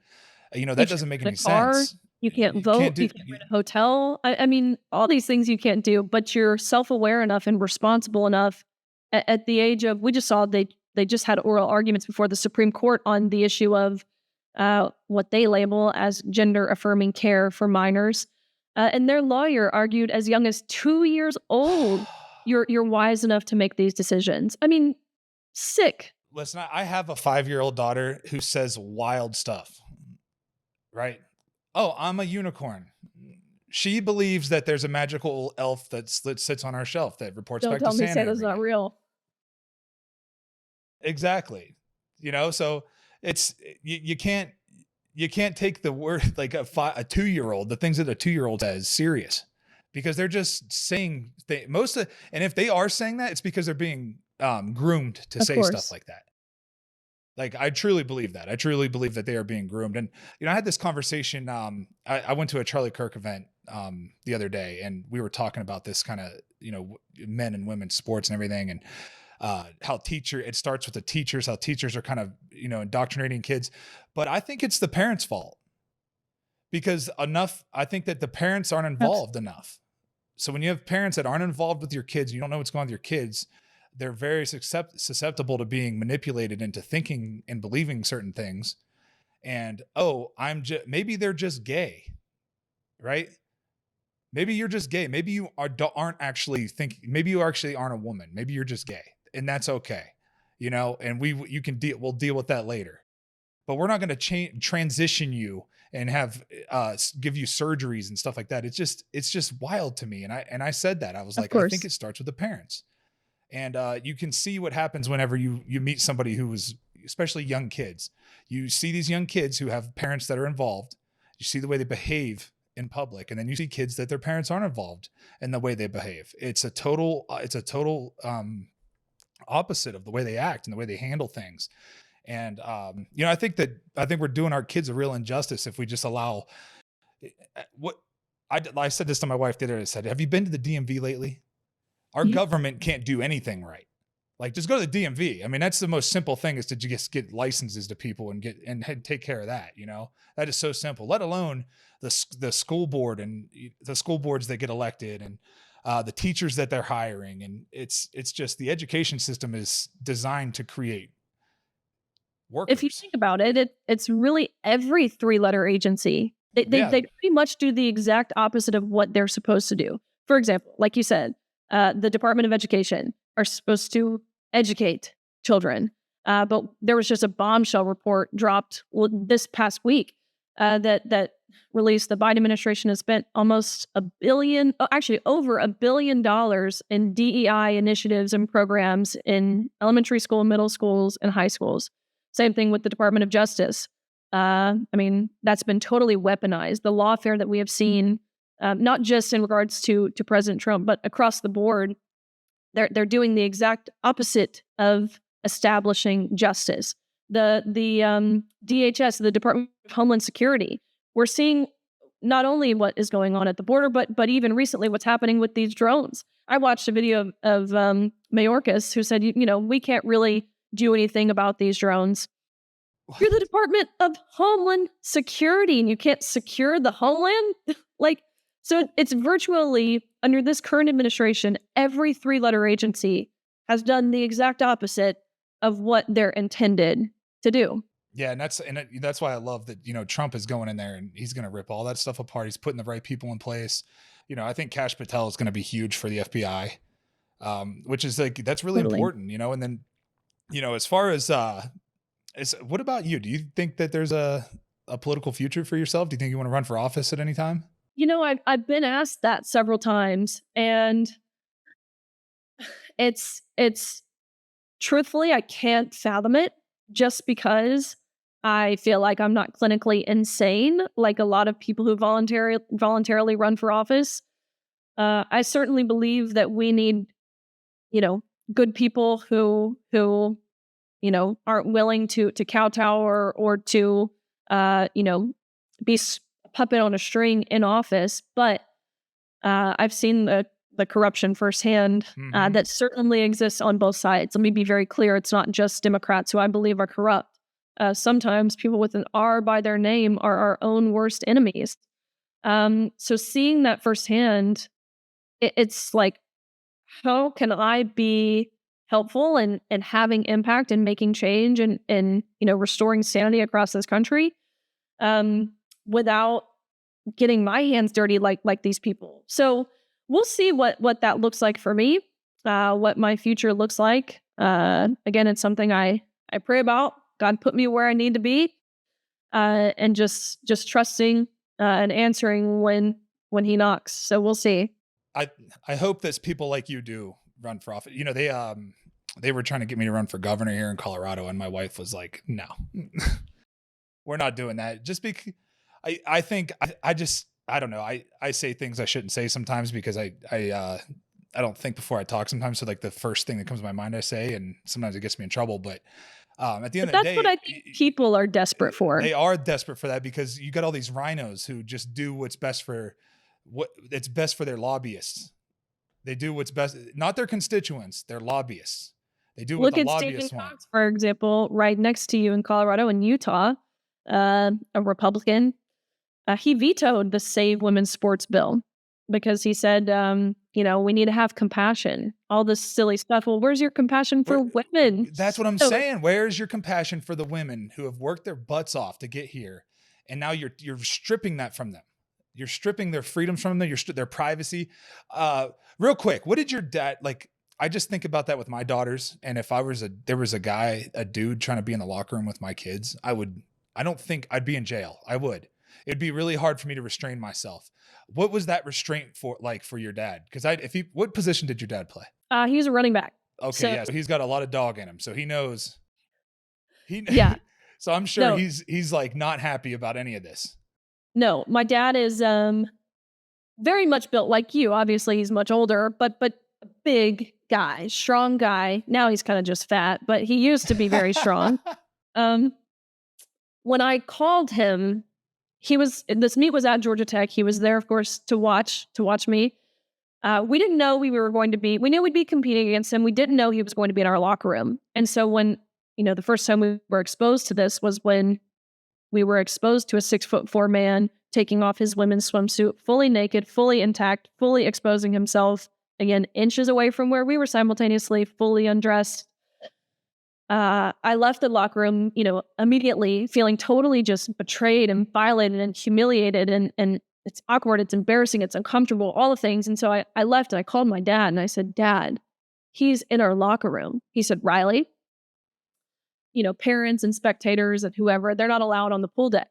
That doesn't make any sense. You can't vote. You can't rent a hotel. I mean, all these things you can't do, but you're self-aware enough and responsible enough at the age of, we just saw they just had oral arguments before the Supreme Court on the issue of what they label as gender affirming care for minors. And their lawyer argued as young as 2 years old, you're wise enough to make these decisions. I mean, sick. Listen, I have a 5-year-old daughter who says wild stuff, right? Oh, I'm a unicorn. She believes that there's a magical elf that sits on our shelf that reports back to Santa. Don't tell me Santa's not real. Exactly. So it's, you can't take the word, like a 2-year-old, the things that a 2-year-old says, serious, because they're just saying and if they are saying that, it's because they're being groomed to say stuff like that. Like, I truly believe that. I truly believe that they are being groomed. And, I had this conversation. I went to a Charlie Kirk event the other day, and we were talking about this kind of, men and women's sports and everything. And how it starts with the teachers, how teachers are kind of, indoctrinating kids. But I think it's the parents' fault, because I think that the parents aren't involved enough. So when you have parents that aren't involved with your kids, you don't know what's going on with your kids, they're very susceptible to being manipulated into thinking and believing certain things. And, maybe they're just gay, right? Maybe you're just gay. Maybe you aren't actually thinking, maybe you actually aren't a woman. Maybe you're just gay, and that's okay. And we'll deal with that later, but we're not going to transition you and have give you surgeries and stuff like that. It's just wild to me. And I said that, I was like, I think it starts with the parents. And you can see what happens whenever you meet somebody who is, especially young kids. You see these young kids who have parents that are involved. You see the way they behave in public, and then you see kids that their parents aren't involved in the way they behave. It's a total opposite of the way they act and the way they handle things. And I think we're doing our kids a real injustice if we just allow what I said this to my wife the other day. I said, have you been to the DMV lately? Our government can't do anything right. Like, just go to the DMV. I mean, that's the most simple thing, is to just get licenses to people and take care of that. That is so simple, let alone the school board and the school boards that get elected, and the teachers that they're hiring. And it's just, the education system is designed to create workers. If you think about it, it's really every 3-letter agency. They pretty much do the exact opposite of what they're supposed to do. For example, like you said, the Department of Education are supposed to educate children. But there was just a bombshell report dropped this past week that released the Biden administration has spent almost over $1 billion in DEI initiatives and programs in elementary school, middle schools, and high schools. Same thing with the Department of Justice. That's been totally weaponized. The lawfare that we have seen, not just in regards to President Trump, but across the board, they're doing the exact opposite of establishing justice. The DHS, the Department of Homeland Security, we're seeing not only what is going on at the border, but even recently what's happening with these drones. I watched a video of Mayorkas, who said, we can't really do anything about these drones. What? You're the Department of Homeland Security, and you can't secure the homeland? So it's virtually, under this current administration, every 3-letter agency has done the exact opposite of what they're intended to do. Yeah, and that's why I love that, Trump is going in there and he's going to rip all that stuff apart. He's putting the right people in place. I think Kash Patel is going to be huge for the FBI, which is that's really important, and then, as far as, what about you? Do you think that there's a political future for yourself? Do you think you want to run for office at any time? I've been asked that several times, and it's truthfully, I can't fathom it just because I feel like I'm not clinically insane like a lot of people who voluntarily run for office. I certainly believe that we need, good people who aren't willing to kowtow or to, be a puppet on a string in office. But I've seen the corruption firsthand that certainly exists on both sides. Let me be very clear. It's not just Democrats who I believe are corrupt. Sometimes people with an R by their name are our own worst enemies. So seeing that firsthand, it's like, how can I be helpful and having impact and making change and restoring sanity across this country without getting my hands dirty like these people? So we'll see what that looks like for me, what my future looks like. Again, it's something I pray about. God put me where I need to be, and just trusting and answering when He knocks. So we'll see. I hope that people like you do run for office. They were trying to get me to run for governor here in Colorado, and my wife was like, "No, we're not doing that." Just because I think I don't know. I say things I shouldn't say sometimes because I don't think before I talk sometimes. So like the first thing that comes to my mind I say, and sometimes it gets me in trouble. But at the end of the day, that's what I think people are desperate for. They are desperate for that because you got all these rhinos who just do what's best for their lobbyists. They do what's best, not their constituents, their lobbyists. They do what the lobbyists want. Cox, for example, right next to you in Colorado and Utah, a Republican, he vetoed the Save Women's Sports bill because he said, we need to have compassion. All this silly stuff. Well, where's your compassion for women? That's what I'm saying. Where's your compassion for the women who have worked their butts off to get here, and now you're stripping that from them? You're stripping their freedoms from them. Their privacy. Real quick, what did your dad like? I just think about that with my daughters. And if there was a dude trying to be in the locker room with my kids, I don't think I'd be in jail. I would. It'd be really hard for me to restrain myself. What was that restraint for your dad? Because what position did your dad play? He was a running back. Okay. So he's got a lot of dog in him. So he knows. Yeah. So I'm sure he's like not happy about any of this. No, my dad is very much built like you. Obviously, he's much older, but a big guy, strong guy. Now he's kind of just fat, but he used to be very strong. When I called him, this meet was at Georgia Tech. He was there, of course, to watch me. We didn't know we knew we'd be competing against him. We didn't know he was going to be in our locker room. And so when, the first time we were exposed to this was when we were exposed to a 6'4" man taking off his women's swimsuit, fully naked, fully intact, fully exposing himself, again, inches away from where we were simultaneously fully undressed. I left the locker room, immediately feeling totally just betrayed and violated and humiliated. And it's awkward, it's embarrassing, it's uncomfortable, all the things. And so I left and I called my dad and I said, "Dad, he's in our locker room." He said, "Riley, parents and spectators and whoever, they're not allowed on the pool deck.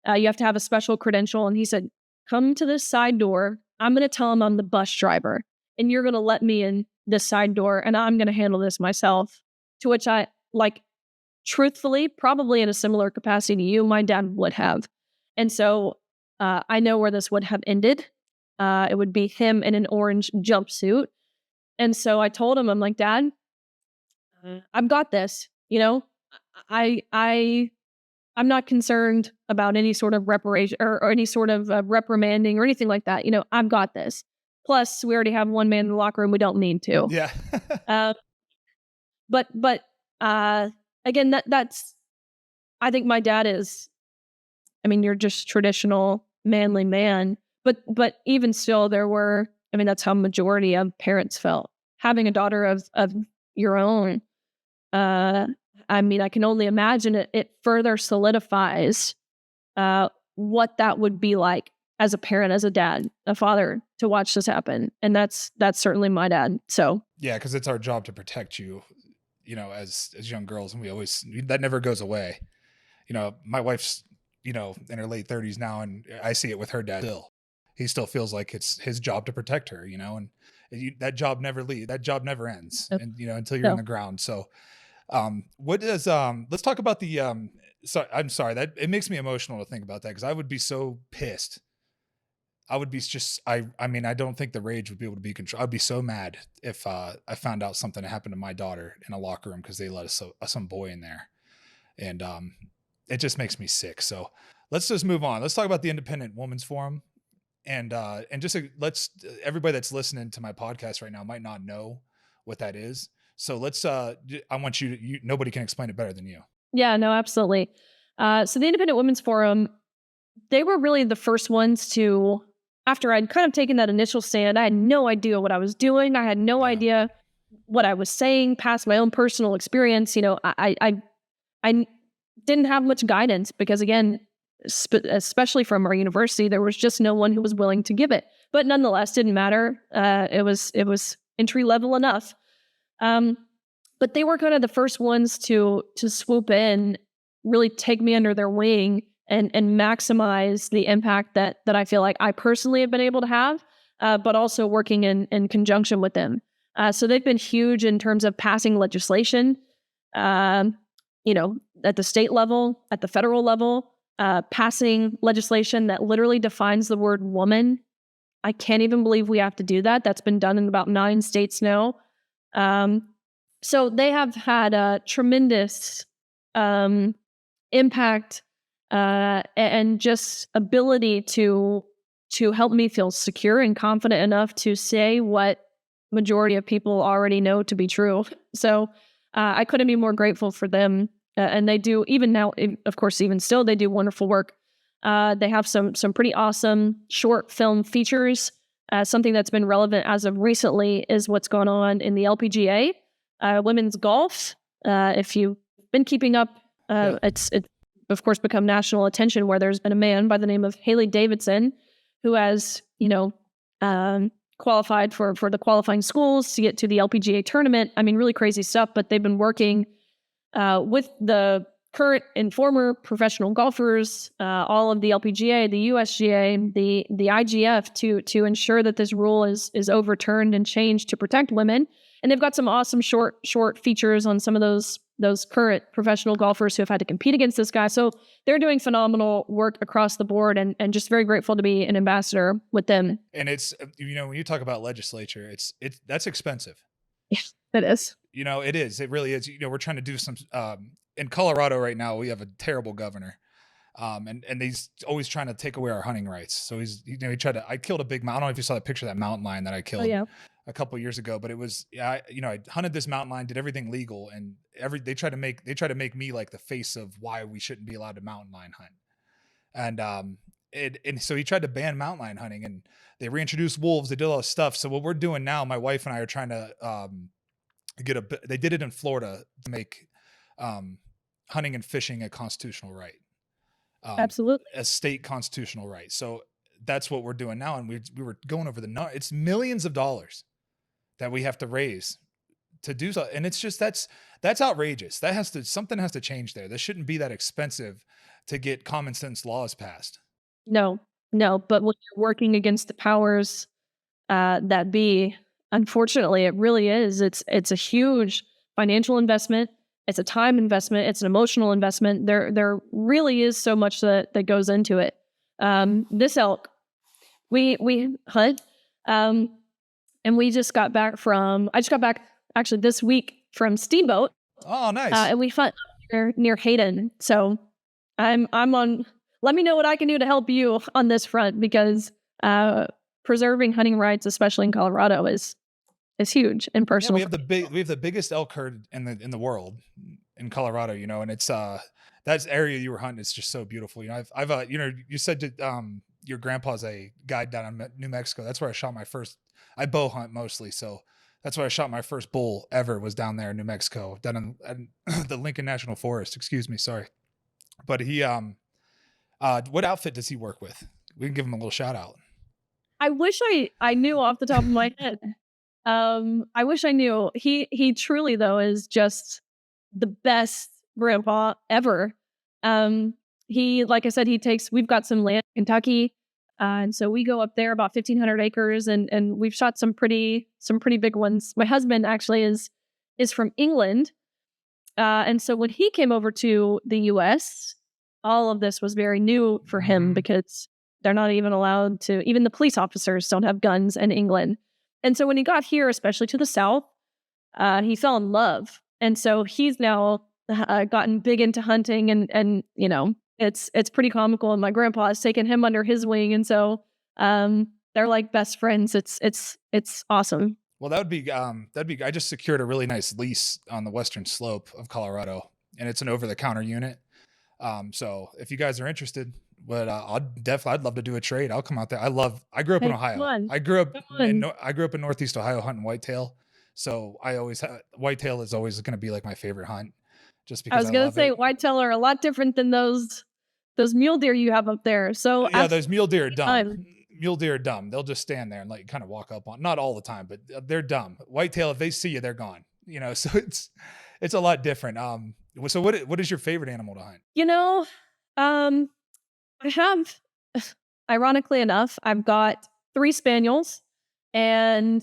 You have to have a special credential." And he said, "Come to this side door. I'm going to tell him I'm the bus driver and you're going to let me in this side door and I'm going to handle this myself." To which I, truthfully, probably in a similar capacity to you, my dad would have. And so I know where this would have ended. It would be him in an orange jumpsuit. And so I told him, I'm like, "Dad, I've got this. I'm not concerned about any sort of reparation or any sort of reprimanding or anything like that. I've got this. Plus, we already have one man in the locker room. We don't need to." Yeah. But again, that's, I think my dad is, you're just traditional manly man, but even still that's how majority of parents felt. Having a daughter of your own, I can only imagine it further solidifies what that would be like as a parent, as a dad, a father, to watch this happen. And that's certainly my dad. So yeah, because it's our job to protect you, as young girls, and that never goes away. My wife's, in her late 30s now, and I see it with her dad still. He still feels like it's his job to protect her, and That job never leaves. That job never ends, Yep. and until you're in the ground. So, what does let's talk about the So I'm sorry that it makes me emotional to think about that, because I would be so pissed. I would be just I mean, I don't think the rage would be able to be controlled. I'd be so mad if I found out something happened to my daughter in a locker room because they let some boy in there, and it just makes me sick. So let's just move on. Let's talk about the Independent Women's Forum, and just let's everybody that's listening to my podcast right now might not know what that is. So let's I want you nobody can explain it better than you. Yeah, no, absolutely. So the Independent Women's Forum, they were really the first ones to, after I'd kind of taken that initial stand, I had no idea what I was doing. I had no idea what I was saying past my own personal experience. I didn't have much guidance because, again, especially from our university, there was just no one who was willing to give it. But nonetheless, didn't matter. It was entry level enough. But they were kind of the first ones to swoop in, really take me under their wing, and maximize the impact that I feel like I personally have been able to have, but also working in conjunction with them. So they've been huge in terms of passing legislation, at the state level, at the federal level, passing legislation that literally defines the word woman. I can't even believe we have to do that. That's been done in about 9 states now. So they have had a tremendous impact and just ability to help me feel secure and confident enough to say what majority of people already know to be true. So I couldn't be more grateful for them. And they do, even now, of course, even still, they do wonderful work. They have some pretty awesome short film features. Something that's been relevant as of recently is what's going on in the LPGA, women's golf. If you've been keeping up, it's of course become national attention, where there's been a man by the name of Haley Davidson who has, qualified for the qualifying schools to get to the LPGA tournament. I mean, really crazy stuff, but they've been working with the current and former professional golfers, all of the LPGA, the USGA, the IGF to ensure that this rule is overturned and changed to protect women. And they've got some awesome short features on some of those current professional golfers who have had to compete against this guy. So they're doing phenomenal work across the board, and just very grateful to be an ambassador with them. And it's, when you talk about legislature, that's expensive. Yeah, it is. It is. It really is. We're trying to do some, in Colorado right now, we have a terrible governor. And he's always trying to take away our hunting rights. So I killed a big mountain. I don't know if you saw the picture of that mountain lion that I killed a couple of years ago, but it was, I hunted this mountain lion, did everything legal, and they try to make me like the face of why we shouldn't be allowed to mountain lion hunt. And so he tried to ban mountain lion hunting, and they reintroduced wolves. They did all this stuff. So what we're doing now, my wife and I are trying to, they did it in Florida to make, hunting and fishing a constitutional right. Absolutely. A state constitutional right. So that's what we're doing now. And we were going over it's millions of dollars that we have to raise to do so. And it's just, that's outrageous. Something has to change there. This shouldn't be that expensive to get common sense laws passed. No. But when you're working against the powers that be, unfortunately, it really is. It's a huge financial investment. It's a time investment. It's an emotional investment. There really is so much that goes into it. This elk, we hunt, and I just got back actually this week from Steamboat. Oh, nice. And we hunt near Hayden. So I'm on. Let me know what I can do to help you on this front, because preserving hunting rights, especially in Colorado, is huge and personal. Yeah, we have the biggest elk herd in the world in Colorado, and it's that area you were hunting is just so beautiful. I've you said that your grandpa's a guide down in New Mexico. That's where I bow hunt mostly, so that's where I shot my first bull ever, was down there in New Mexico, down in the Lincoln National Forest. Excuse me, sorry. But he what outfit does he work with? We can give him a little shout out. I wish I knew off the top of my head. I wish I knew. He truly, though, is just the best grandpa ever. He, like I said, we've got some land in Kentucky. And so we go up there about 1,500 acres, and we've shot some pretty big ones. My husband actually is from England. And so when he came over to the US, all of this was very new for him because they're not even allowed to, even the police officers don't have guns in England. And so when he got here, especially to the South, he fell in love. And so he's now gotten big into hunting, and you know, it's pretty comical. And my grandpa has taken him under his wing. And so they're like best friends. It's awesome. Well, that'd be, I just secured a really nice lease on the western slope of Colorado, and it's an over-the-counter unit. So if you guys are interested, but I'd love to do a trade. I'll come out there. I grew up in Ohio. I grew up in Northeast Ohio hunting whitetail. So whitetail is always going to be like my favorite hunt, just because I was going to say whitetail are a lot different than those mule deer you have up there. So yeah, those mule deer are dumb. Mule deer are dumb. They'll just stand there and like kind of walk up on, not all the time, but they're dumb. Whitetail, if they see you, they're gone, you know, so it's a lot different. So what is your favorite animal to hunt? You know, I have, ironically enough, I've got 3 spaniels, and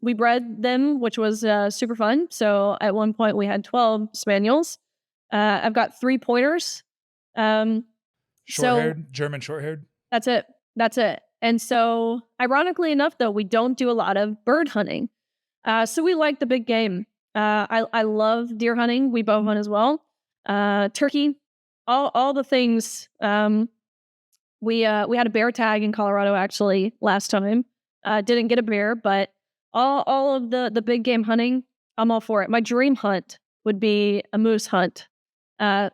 we bred them, which was super fun. So at one point we had 12 spaniels. I've got 3 pointers. Short-haired, German short-haired. That's it. And so, ironically enough, though, we don't do a lot of bird hunting. So we like the big game. I love deer hunting. We bow hunt as well. Turkey, all the things. We had a bear tag in Colorado actually last time. Didn't get a bear, but all of the big game hunting, I'm all for it. My dream hunt would be a moose hunt.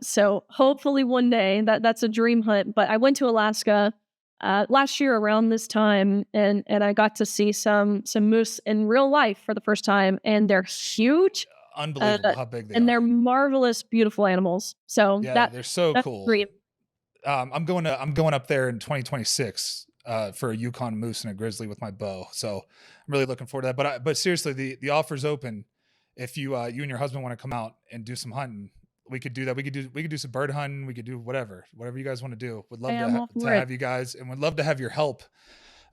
So hopefully one day that's a dream hunt. But I went to Alaska last year around this time, and I got to see some moose in real life for the first time, and they're huge. Unbelievable how big they are. And they're marvelous, beautiful animals. So yeah, they're so cool. Dream. I'm going up there in 2026 for a Yukon moose and a grizzly with my bow. So I'm really looking forward to that. But seriously, the offer's open. If you and your husband want to come out and do some hunting, we could do that. We could do some bird hunting. We could do whatever you guys want to do. Would love to have you guys, and would love to have your help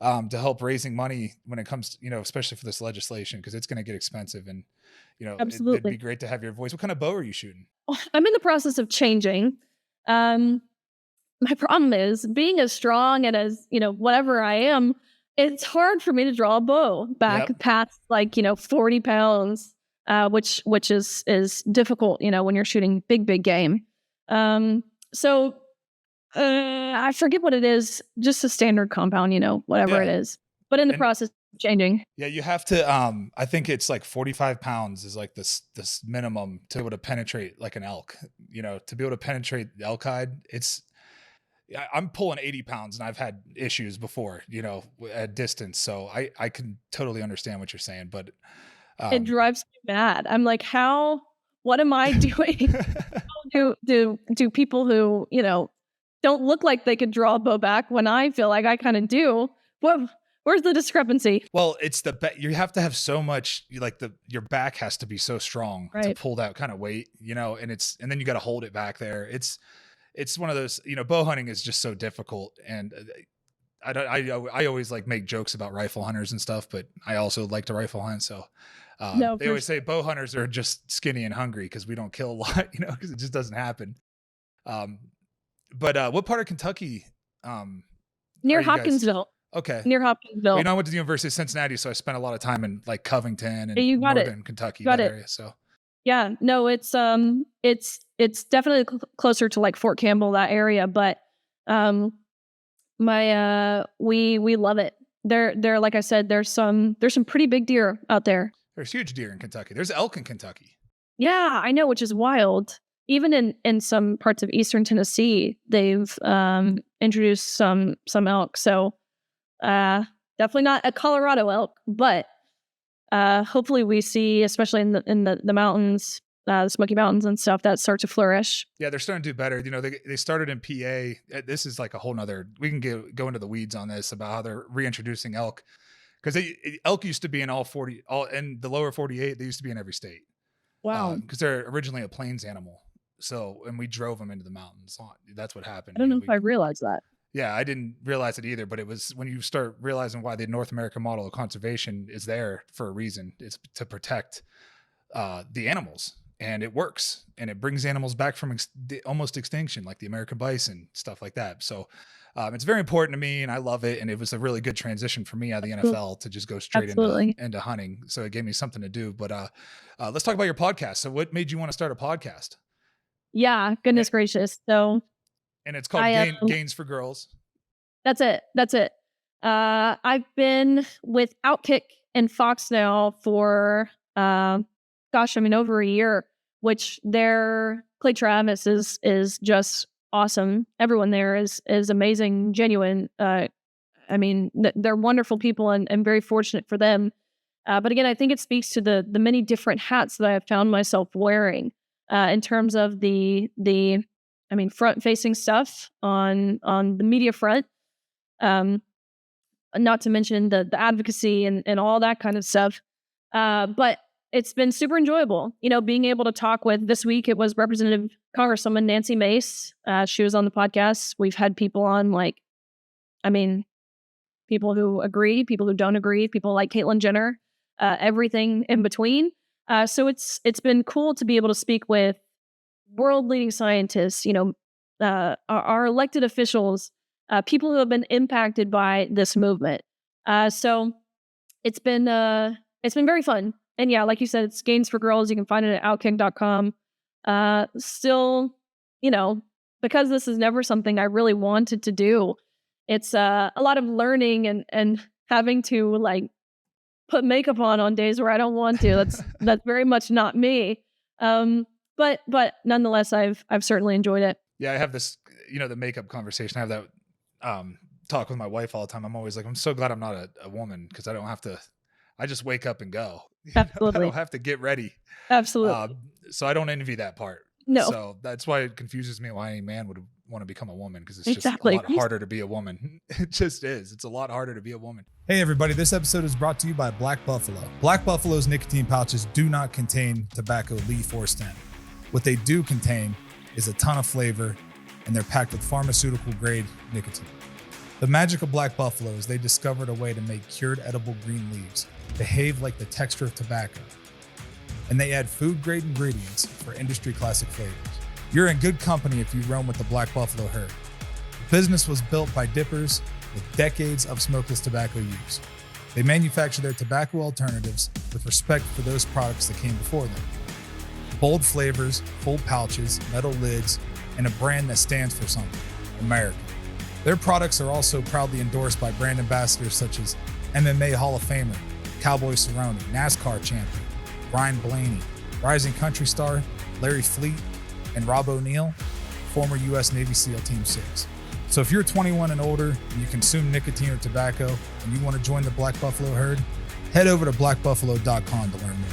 to help raising money when it comes to, you know, especially for this legislation, because it's going to get expensive, and you know, it'd be great to have your voice. What kind of bow are you shooting? I'm in the process of changing. My problem is being as strong and as, you know, whatever I am, it's hard for me to draw a bow back past 40 pounds. Which is difficult, you know, when you're shooting big game. So I forget what it is, just a standard compound, you know, whatever it is. But in the process of changing. Yeah, you have to. I think it's like 45 pounds is like this minimum to be able to penetrate like an elk. You know, to be able to penetrate the elk hide, I'm pulling 80 pounds, and I've had issues before, you know, at distance. So I can totally understand what you're saying, but. It drives me mad. I'm like, what am I doing? How do people who, you know, don't look like they could draw a bow back when I feel like I kind of do? Where's the discrepancy? Well, it's you have to have so much, your back has to be so strong to pull that kind of weight, you know, and then you got to hold it back there. It's one of those, you know, bow hunting is just so difficult, and I always like make jokes about rifle hunters and stuff, but I also like to rifle hunt. So they always say bow hunters are just skinny and hungry because we don't kill a lot, you know, because it just doesn't happen. But what part of Kentucky? Near Hopkinsville. Okay. Near Hopkinsville. You know, I went to the University of Cincinnati, so I spent a lot of time in like Covington and northern Kentucky, that area. So yeah, no, it's definitely closer to like Fort Campbell, that area, but we love it. There, like I said, there's some pretty big deer out there. There's huge deer in Kentucky. There's elk in Kentucky. Yeah, I know, which is wild. Even in some parts of eastern Tennessee, they've introduced some elk. So definitely not a Colorado elk, but hopefully we see, especially in the mountains, the Smoky Mountains and stuff, that start to flourish. Yeah, they're starting to do better. You know, they started in PA. This is like a whole nother, we can go into the weeds on this about how they're reintroducing elk, because elk used to be in in the lower 48. They used to be in every state. Wow. Because they're originally a plains animal. So, and we drove them into the mountains. That's what happened. I don't know if I realized that. Yeah, I didn't realize it either, but it was when you start realizing why the North American model of conservation is there for a reason. It's to protect the animals, and it works, and it brings animals back from almost extinction, like the American bison, stuff like that. So it's very important to me, and I love it. And it was a really good transition for me out of the NFL to just go straight Absolutely. into hunting. So it gave me something to do. But let's talk about your podcast. So what made you want to start a podcast? Yeah, goodness gracious. So And it's called Gains for Girls. That's it. I've been with Outkick and Fox now for over a year, which their Clay Travis is just awesome. Everyone there is amazing, genuine. They're wonderful people, and very fortunate for them. But again, I think it speaks to the many different hats that I have found myself wearing in terms of the front facing stuff on the media front. Not to mention the advocacy and all that kind of stuff. But it's been super enjoyable, being able to talk with. This week it was Representative Congresswoman Nancy Mace. She was on the podcast. We've had people on people who agree, people who don't agree, people like Caitlyn Jenner, everything in between. So it's been cool to be able to speak with world leading scientists, our elected officials, people who have been impacted by this movement. So it's been very fun. And yeah, like you said, it's Gains for Girls. You can find it at outkick.com. Still, because this is never something I really wanted to do, it's a lot of learning and having to put makeup on days where I don't want to. That's very much not me. But nonetheless, I've certainly enjoyed it. Yeah, I have this, the makeup conversation. I have that talk with my wife all the time. I'm always like, I'm so glad I'm not a woman, because I don't have to. I just wake up and go. Absolutely. I don't have to get ready. Absolutely. So I don't envy that part. No. So that's why it confuses me why any man would want to become a woman, because it's exactly. just a lot harder to be a woman. It just is. It's a lot harder to be a woman. Hey everybody, this episode is brought to you by Black Buffalo. Black Buffalo's nicotine pouches do not contain tobacco leaf or stem. What they do contain is a ton of flavor, and they're packed with pharmaceutical grade nicotine. The magic of Black Buffalo is they discovered a way to make cured edible green leaves behave like the texture of tobacco, and they add food grade ingredients for industry classic flavors. You're in good company if you roam with the Black Buffalo herd. The business was built by dippers with decades of smokeless tobacco use. They manufacture their tobacco alternatives with respect for those products that came before them. Bold flavors, full pouches, metal lids, and a brand that stands for something: American. Their products are also proudly endorsed by brand ambassadors such as MMA Hall of Famer Cowboy Cerrone, NASCAR champion Brian Blaney, rising country star Larry Fleet, and Rob O'Neill, former U.S. Navy SEAL Team 6. So if you're 21 and older and you consume nicotine or tobacco and you want to join the Black Buffalo herd, head over to blackbuffalo.com to learn more.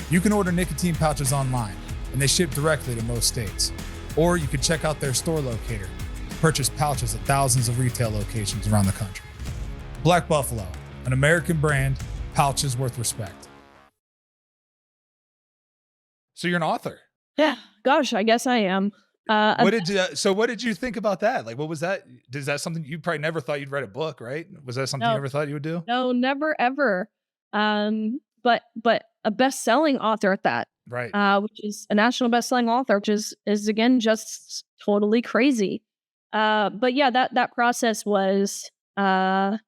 You can order nicotine pouches online, and they ship directly to most states. Or you can check out their store locator to purchase pouches at thousands of retail locations around the country. Black Buffalo, an American brand, pouches worth respect. So you're an author. Yeah. Gosh, I guess I am. What did you think about that? What was that? Is that something you probably never thought you'd write a book, right? Was that something you ever thought you would do? No, never, ever. But a best-selling author at that, right? Which is a national best-selling author, which is again just totally crazy. But yeah, that process was a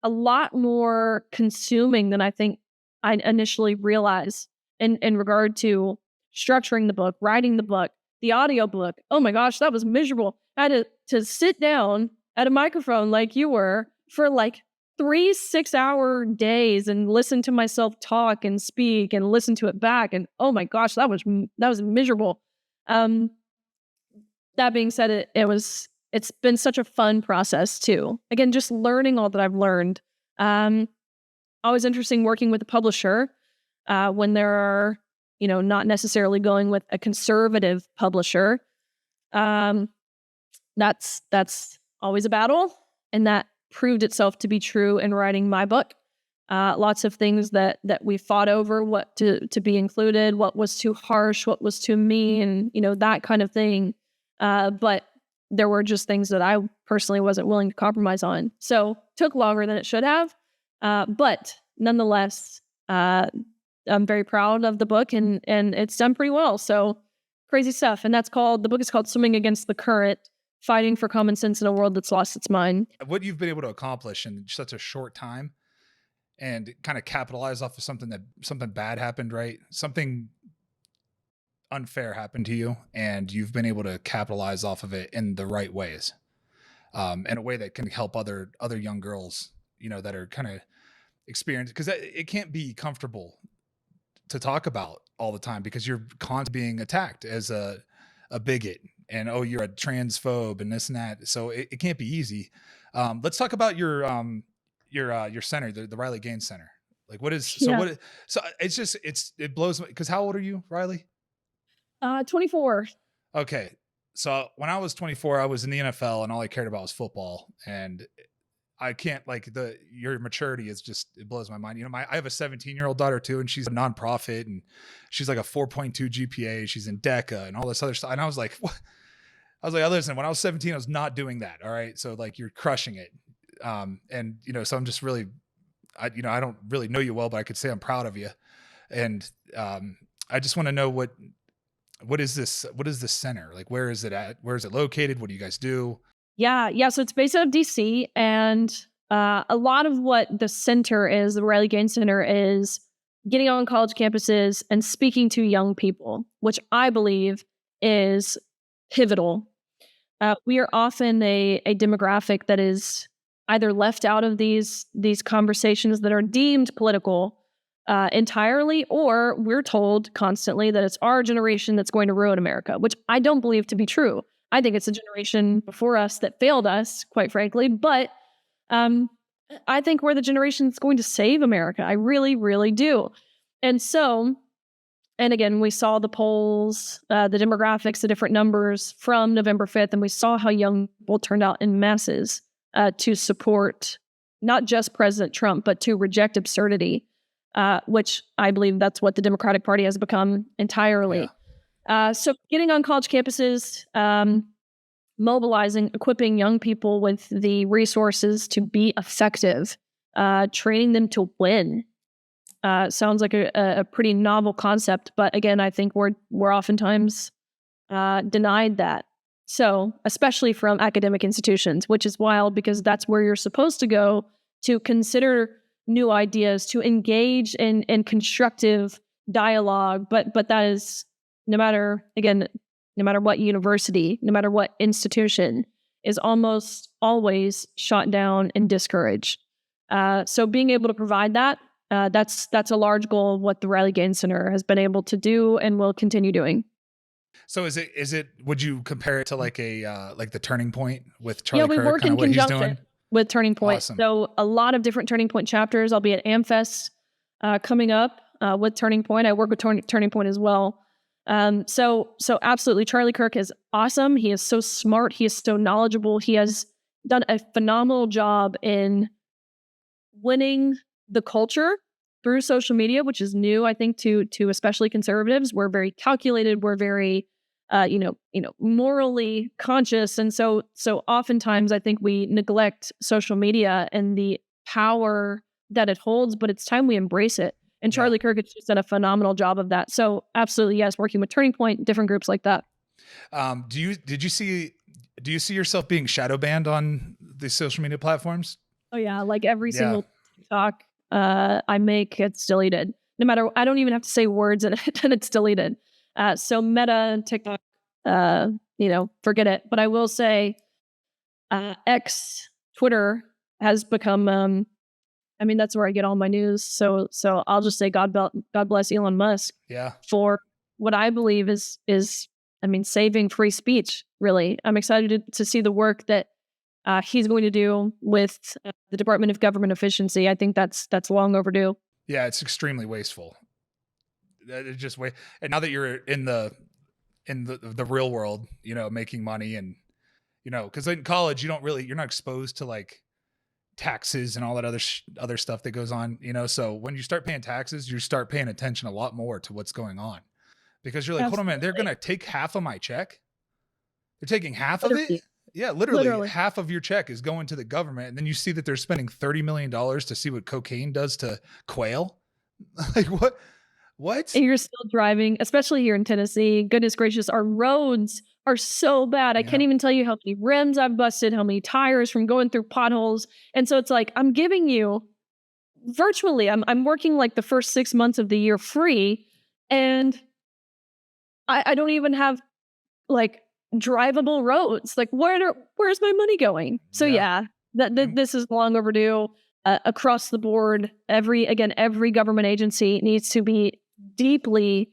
lot more consuming than I think I initially realized in regard to structuring the book, writing the book, the audio book. Oh my gosh, that was miserable. I had to sit down at a microphone like you were for 3 6-hour days and listen to myself talk and speak and listen to it back. And oh my gosh, that was miserable. That being said, it's been such a fun process too. Again, just learning all that I've learned. Always interesting working with a publisher when there are, not necessarily going with a conservative publisher. That's always a battle, and that proved itself to be true in writing my book. Lots of things that we fought over, what to be included, what was too harsh, what was too mean, that kind of thing. But there were just things that I personally wasn't willing to compromise on. So took longer than it should have. But nonetheless, I'm very proud of the book, and it's done pretty well. So crazy stuff. And the book is called Swimming Against the Current, Fighting for Common Sense in a World That's Lost Its Mind. What you've been able to accomplish in such a short time and kind of capitalize off of something bad happened, right? Something unfair happened to you, and you've been able to capitalize off of it in the right ways, in a way that can help other young girls, that are kind of experienced, because it can't be comfortable to talk about all the time, because you're constantly being attacked as a bigot, and you're a transphobe and this and that. So it can't be easy. Let's talk about your center, the Riley Gaines Center. Like, what is so it blows me, because how old are you, Riley? 24. Okay. So when I was 24, I was in the NFL, and all I cared about was football. And I can't, your maturity is just, it blows my mind. I have a 17-year-old daughter too, and she's a nonprofit, and she's like a 4.2 GPA. She's in DECA and all this other stuff. And I was like, what? I was like, listen, when I was 17, I was not doing that. All right. So you're crushing it. And so I'm just really, I don't really know you well, but I could say I'm proud of you. And, I just want to know what is this center? Like, where is it at? Where is it located? What do you guys do? Yeah. So it's based out of DC, and a lot of what the center is, the Riley Gaines Center, is getting on college campuses and speaking to young people, which I believe is pivotal. We are often a demographic that is either left out of these conversations that are deemed political entirely, or we're told constantly that it's our generation that's going to ruin America, which I don't believe to be true. I think it's a generation before us that failed us, quite frankly. But I think we're the generation that's going to save America. I really, really do. And so, and again, we saw the polls, the demographics, the different numbers from November 5th, and we saw how young people turned out in masses to support not just President Trump, but to reject absurdity, which I believe that's what the Democratic Party has become entirely. Yeah. So getting on college campuses, mobilizing, equipping young people with the resources to be effective, training them to win. Sounds like a pretty novel concept, but again, I think we're oftentimes denied that. So, especially from academic institutions, which is wild, because that's where you're supposed to go to consider new ideas, to engage in constructive dialogue. But that is, no matter what university, no matter what institution, is almost always shot down and discouraged. So being able to provide that, that's a large goal of what the Riley Gaines Center has been able to do and will continue doing. So is it, would you compare it to like the Turning Point with Charlie Kirk? Yeah, we work in conjunction with Turning Point. Awesome. So a lot of different Turning Point chapters. I'll be at AmFest coming up with Turning Point. I work with Turning Point as well. So absolutely, Charlie Kirk is awesome. He is so smart. He is so knowledgeable. He has done a phenomenal job in winning the culture through social media, which is new, I think, to especially conservatives. We're very calculated. We're very, morally conscious. And so oftentimes I think we neglect social media and the power that it holds, but it's time we embrace it. And Charlie Kirk has just done a phenomenal job of that. So absolutely, yes, working with Turning Point, different groups like that. Do you see yourself being shadow banned on the social media platforms? Oh yeah, like every single TikTok I make, it's deleted. No matter, I don't even have to say words in it, and it's deleted. So Meta and TikTok, forget it. But I will say, X, Twitter has become. That's where I get all my news. So I'll just say God bless Elon Musk. Yeah. For what I believe is saving free speech. Really, I'm excited to see the work that he's going to do with the Department of Government Efficiency. I think that's long overdue. Yeah, it's extremely wasteful. It's just and now that you're in the real world, making money, and because in college you're not exposed to like taxes and all that other stuff that goes on. So when you start paying taxes, you start paying attention a lot more to what's going on, because you're like, hold on a minute, they're gonna take half of my check. They're taking half of it. Yeah, literally half of your check is going to the government. And then you see that they're spending $30 million to see what cocaine does to quail. Like what? What? And you're still driving, especially here in Tennessee. Goodness gracious, our roads are so bad. I can't even tell you how many rims I've busted, how many tires from going through potholes. And so it's like, I'm giving you virtually, I'm working like the first 6 months of the year free. And I don't even have like drivable roads. Like where's my money going? So this is long overdue across the board. Every government agency needs to be deeply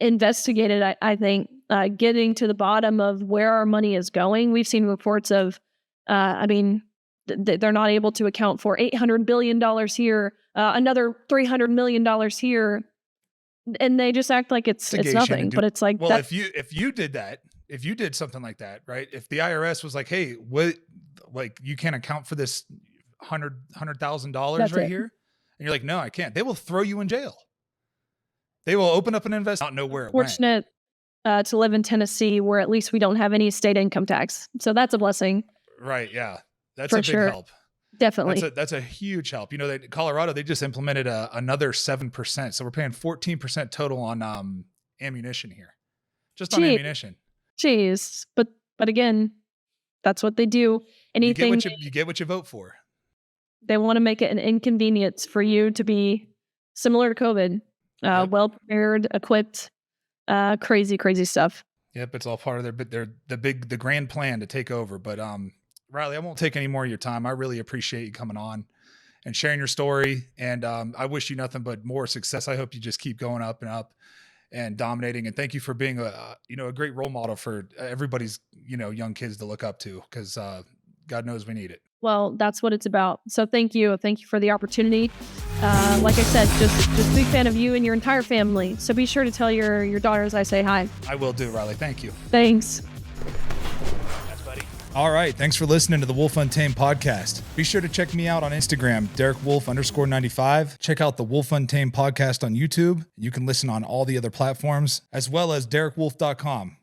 investigated. I think getting to the bottom of where our money is going. We've seen reports of, they're not able to account for $800 billion here, another $300 million here. And they just act like it's nothing, but it's like, well, if you did that, if you did something like that, right? If the IRS was like, hey, what, like you can't account for this $100,000 right here. And you're like, no, I can't. They will throw you in jail. They will open up an investment. Not know where it went. Fortunate to live in Tennessee where at least we don't have any state income tax. So that's a blessing. Right. Yeah. That's For a big help. Definitely. That's a huge help. You know, Colorado, they just implemented another 7%. So we're paying 14% total on ammunition here. Just on ammunition. Jeez. But again, that's what they do. Anything you get what you vote for. They want to make it an inconvenience for you to be similar to COVID. Well prepared, equipped, crazy stuff. Yep, it's all part of the grand plan to take over. But Riley, I won't take any more of your time. I really appreciate you coming on and sharing your story. And I wish you nothing but more success. I hope you just keep going up and up and dominating. And thank you for being a great role model for everybody's young kids to look up to, because God knows we need it. Well, that's what it's about. So thank you for the opportunity. Like I said, just a big fan of you and your entire family. So be sure to tell your daughters I say hi. I will do, Riley. Thank you. Thanks. All right. Thanks for listening to the Wolfe Untamed podcast. Be sure to check me out on Instagram, DerekWolf_95. Check out the Wolfe Untamed podcast on YouTube. You can listen on all the other platforms, as well as DerekWolf.com.